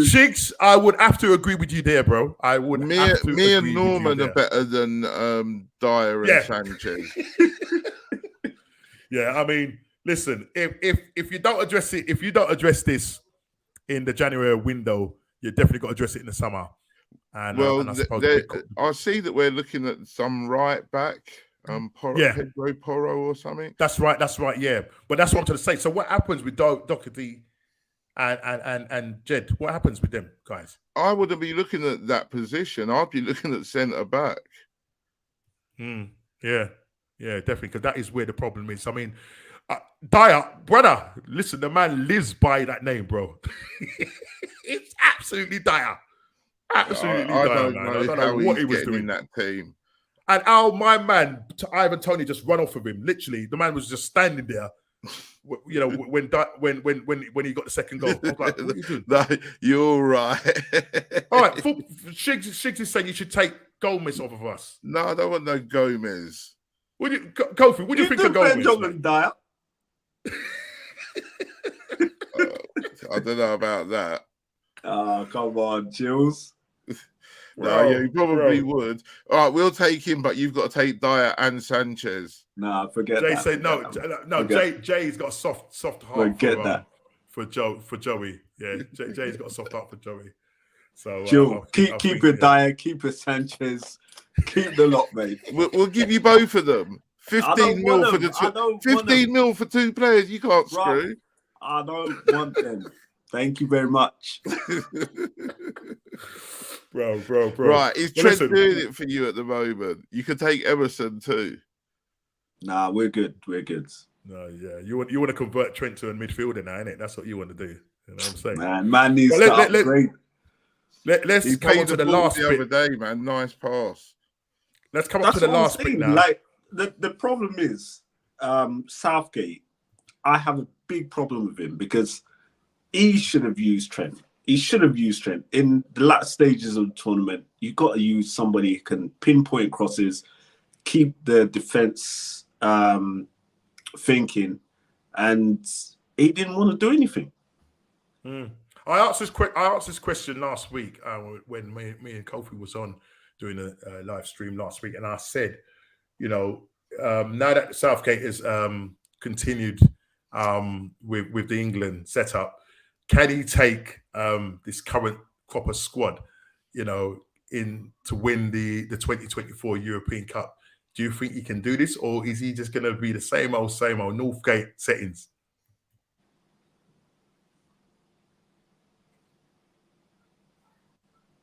Shiggs, I would have to agree with you there, bro. I would. Me and Norman are better than Dyer and Sanchez. Yeah, I mean, listen. If you don't address this in the January window, you definitely got to address it in the summer. And, I see that we're looking at some right back. Pedro Porro or something. That's right. Yeah, but that's what I'm trying to say. So, what happens with Doherty and Jed? What happens with them guys? I wouldn't be looking at that position. I'd be looking at centre back. Yeah, definitely, because that is where the problem is. I mean, Dyer, brother, listen, the man lives by that name, bro. It's absolutely Dyer. Absolutely, I don't know what he was doing in that team. And my man, Ivan Toney, just run off of him. Literally, the man was just standing there. You know, when he got the second goal, I was like, "What are you doing?" No, you're right. All right, Shiggs is saying you should take Gomez off of us. No, I don't want no Gomez. Kofi, what do you think of Gomez? Dyer? I don't know about that. Oh, come on, Chills. No, you probably would. All right, we'll take him, but you've got to take Dyer and Sanchez. Nah, forget Jay that. Said no. Jay's got a soft heart. Forget that for Joey. Yeah, Jay's got a soft heart for Joey. So keep it Dyer, keep it Sanchez, keep the lot, mate. We'll give you both of them. 15 mil for the two. 15 mil for two players. You can't screw. I don't want them. Thank you very much. bro. Right, is Trent doing it for you at the moment? You can take Emerson too. Nah, we're good. No, yeah. You want to convert Trent to a midfielder now, innit? That's what you want to do. You know what I'm saying? Man needs to upgrade. Let's come on to the last bit. The other day, man. Nice pass. Let's come up to the last bit now. Like the problem is Southgate. I have a big problem with him because he should have used Trent. He should have used Trent in the last stages of the tournament. You've got to use somebody who can pinpoint crosses, keep the defense thinking, and he didn't want to do anything. I asked this question last week when me and Kofi was on doing a live stream last week, and I said, now that Southgate has continued with the England setup, can he take this current crop of squad, in to win the 2024 European Cup? Do you think he can do this, or is he just going to be the same old Northgate settings?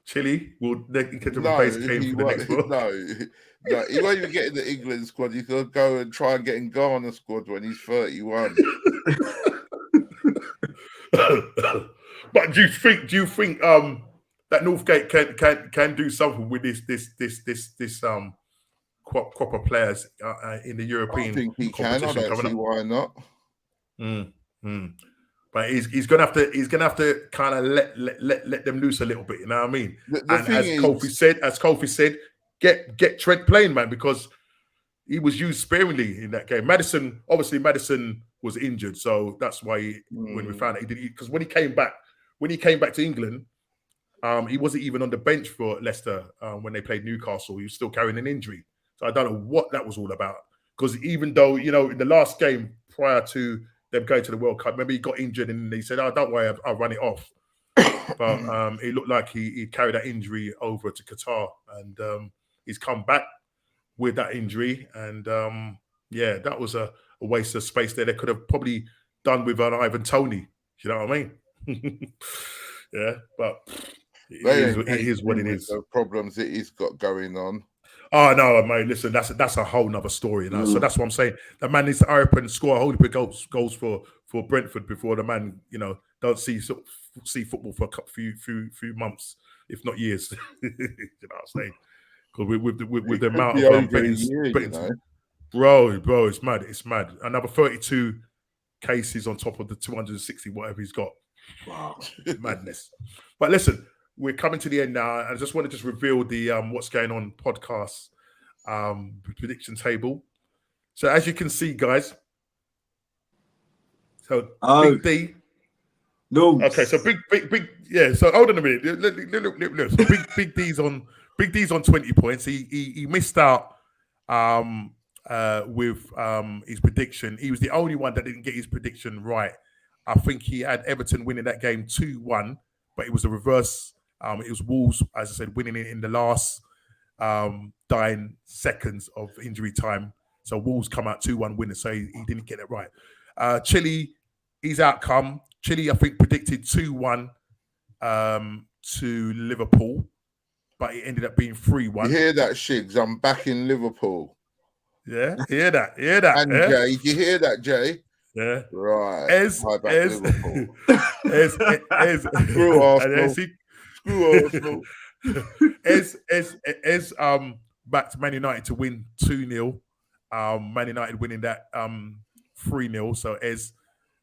Chile will replace Kane for the next one. No, he won't even get in the England squad. He's going to go and try and get in Ghana squad when he's 31. But do you think that Northgate can do something with this crop of players in the European? I think he can. I don't see why not. But he's gonna have to kind of let them loose a little bit. You know what I mean? As Kofi said, get Trent playing, man, because he was used sparingly in that game. Maddison was injured, so that's why when we found out he did, because when he came back to England, he wasn't even on the bench for Leicester when they played Newcastle. He was still carrying an injury, so I don't know what that was all about. Because even though in the last game prior to them going to the World Cup, maybe he got injured and he said, "Oh, don't worry, I'll run it off." But it looked like he carried that injury over to Qatar, and he's come back with that injury. And that was a waste of space there. They could have probably done with an Ivan Toney. You know what I mean? Yeah, but it is what it is. The problems that he's got going on. Oh no, mate! Listen, that's a whole nother story. So that's what I'm saying. The man needs to hurry up and score a whole heap of goals for Brentford before the man, don't see football for a few months, if not years. You know what I'm saying? Because with the amount of betting, bro, it's mad. It's mad. Another 32 cases on top of the 260 whatever he's got. Wow, madness. But listen, we're coming to the end now. I just want to reveal the what's going on podcast prediction table. So as you can see, guys. So Big D. No. Okay, so big. Yeah. So hold on a minute. Look. So Big D's on 20 points. He missed out with his prediction. He was the only one that didn't get his prediction right. I think he had Everton winning that game 2-1, but it was the reverse. It was Wolves, as I said, winning it in the last dying seconds of injury time. So Wolves come out 2-1 winner, so he didn't get it right. Chile, his outcome. Chile, I think, predicted 2-1 to Liverpool, but it ended up being 3-1. You hear that, Shigs? I'm back in Liverpool. Yeah, hear that. And Jay, you hear that, Jay? Yeah. Right. Liverpool. Screw Arsenal. Screw Arsenal. Back to Man United to win 2-0. Man United winning that 3-0. So Ez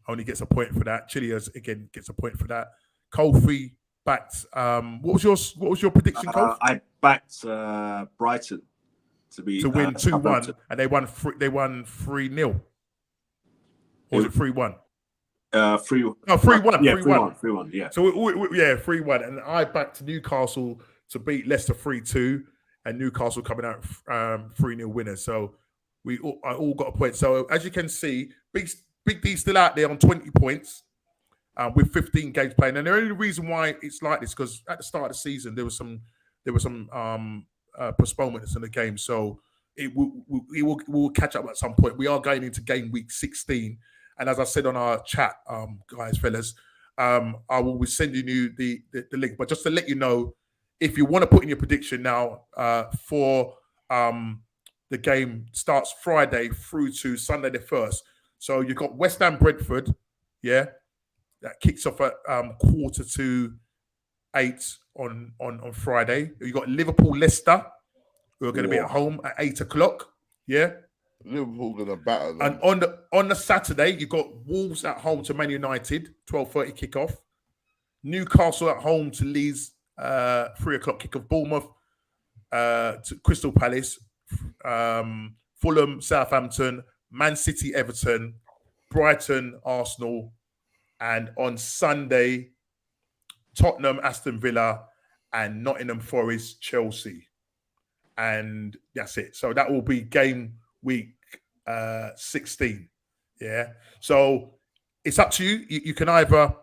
only gets a point for that. Chile again gets a point for that. Kofi backed. What was your prediction, Kofi? I backed Brighton to win 2-1, and they won 3-0. Or was it 3-1? 3-1. No, 3-1. Yeah, 3-1. Yeah. So 3-1, and I backed Newcastle to beat Leicester 3-2, and Newcastle coming out 3-0 winners. So I all got a point. So as you can see, Big D's still out there on 20 points. with 15 games playing. And the only reason why it's like this because at the start of the season there was some postponements in the game, so it will catch up at some point. We are going into game week 16, and as I said on our chat, guys, fellas, I will be sending you the link. But just to let you know, if you want to put in your prediction now for the game starts Friday through to Sunday the 1st. So you've got West Ham Brentford, yeah, that kicks off at 7:45 on Friday. You've got Liverpool Leicester, who are going to be at home at 8:00, yeah. Liverpool going to batter them. And on the Saturday, you've got Wolves at home to Man United, 12:30 kickoff. Newcastle at home to Leeds, 3:00 kickoff. Bournemouth to Crystal Palace, Fulham, Southampton, Man City, Everton, Brighton, Arsenal, and on Sunday, Tottenham, Aston Villa, and Nottingham Forest, Chelsea. And that's it. So that will be game week 16. Yeah. So it's up to you. You can either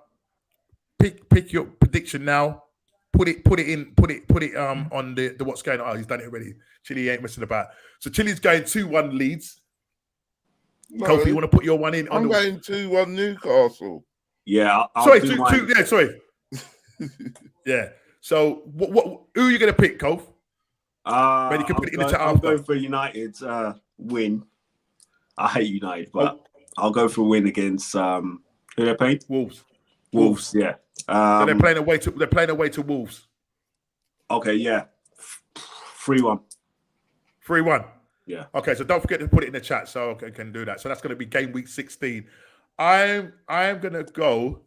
pick your prediction now, put it on the what's going on. Oh, he's done it already. Chile ain't messing about. So Chile's going 2-1 Leeds. No, Kofi, you want to put your one in? I'm going 2-1 Newcastle. Yeah. Sorry. Yeah. So who are you going to pick, Kof? Maybe you can put it in the chat I'll after. go for United's win. I hate United, but I'll go for a win against who they're playing? Wolves, yeah. So they're playing away to Wolves. Okay, yeah. 3-1. 3-1. Yeah. Okay, so don't forget to put it in the chat so I can do that. So that's going to be game week 16. I'm going to go.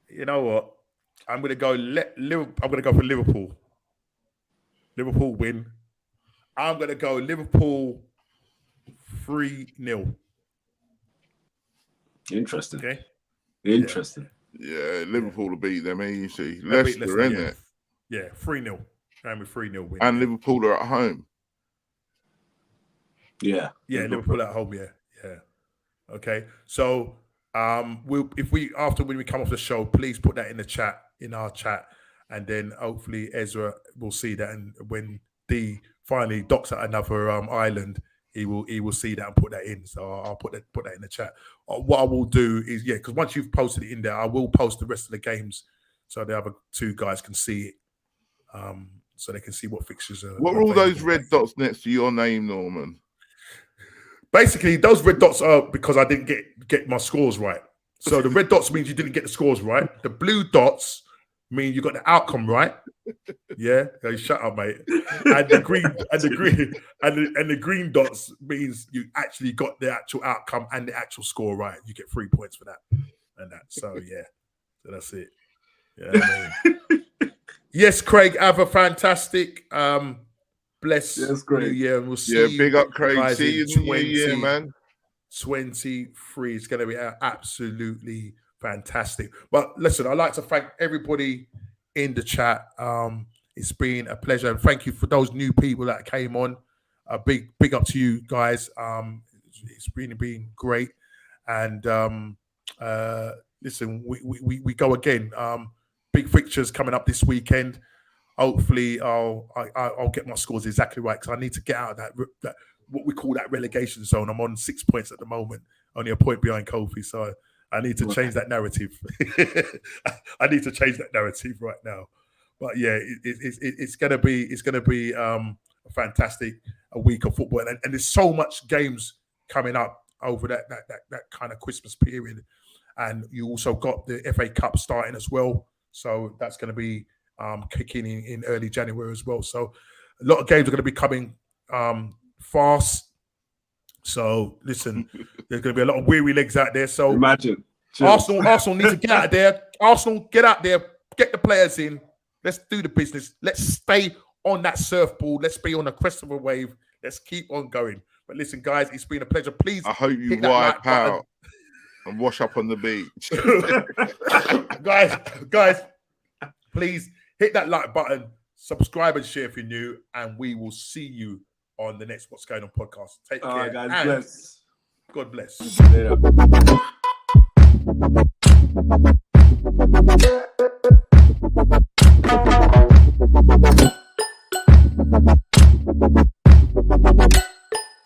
You know what? I'm going to go. I'm going to go for Liverpool. Liverpool win. I'm going to go Liverpool 3-0. Interesting. Okay. Interesting. Yeah, Liverpool will beat them easy. They'll beat Leicester, isn't it? Yeah, 3-0. Going with 3-0 win. And Liverpool are at home. Yeah. Yeah, Liverpool at home. Yeah. Okay. So when we come off the show, please put that in our chat, and then hopefully Ezra will see that, and when D finally docks at another island, he will see that and put that in. So I'll put that in the chat. What I will do is because once you've posted it in there, I will post the rest of the games so the other two guys can see it, so they can see what fixtures are. What are all those red dots next to your name, Norman? Basically, those red dots are because I didn't get my scores right. So the red dots means you didn't get the scores right. The blue dots mean you got the outcome right. Yeah, okay, shut up, mate. And the green dots means you actually got the actual outcome and the actual score right. You get 3 points for that and that. So yeah, so that's it. Yeah, I mean. Yes, Craig, have a fantastic bless New Year, and we'll see you. Big up, Craig. See you in the new 20, year, man. 23. It's going to be absolutely fantastic. But listen, I'd like to thank everybody in the chat. It's been a pleasure, and thank you for those new people that came on. A big up to you guys. It's really been great, and listen, we go again. Big fixtures coming up this weekend. Hopefully, I'll get my scores exactly right, because I need to get out of that what we call that relegation zone. I'm on 6 points at the moment, only a point behind Kofi, so I need to change that narrative. I need to change that narrative right now. But yeah, it's gonna be a fantastic week of football, and there's so much games coming up over that kind of Christmas period, and you also got the FA Cup starting as well, so that's going to be kicking in early January as well. So a lot of games are going to be coming fast. So listen, there's going to be a lot of weary legs out there. So imagine Arsenal need to get out of there. Arsenal, get out there, get the players in. Let's do the business. Let's stay on that surfboard. Let's be on the crest of a wave. Let's keep on going. But listen, guys, it's been a pleasure. Please, I hope you wipe out and wash up on the beach. guys, please hit that like button, subscribe and share if you're new, and we will see you on the next What's Going On podcast. Take care. All right, guys. God bless. Later.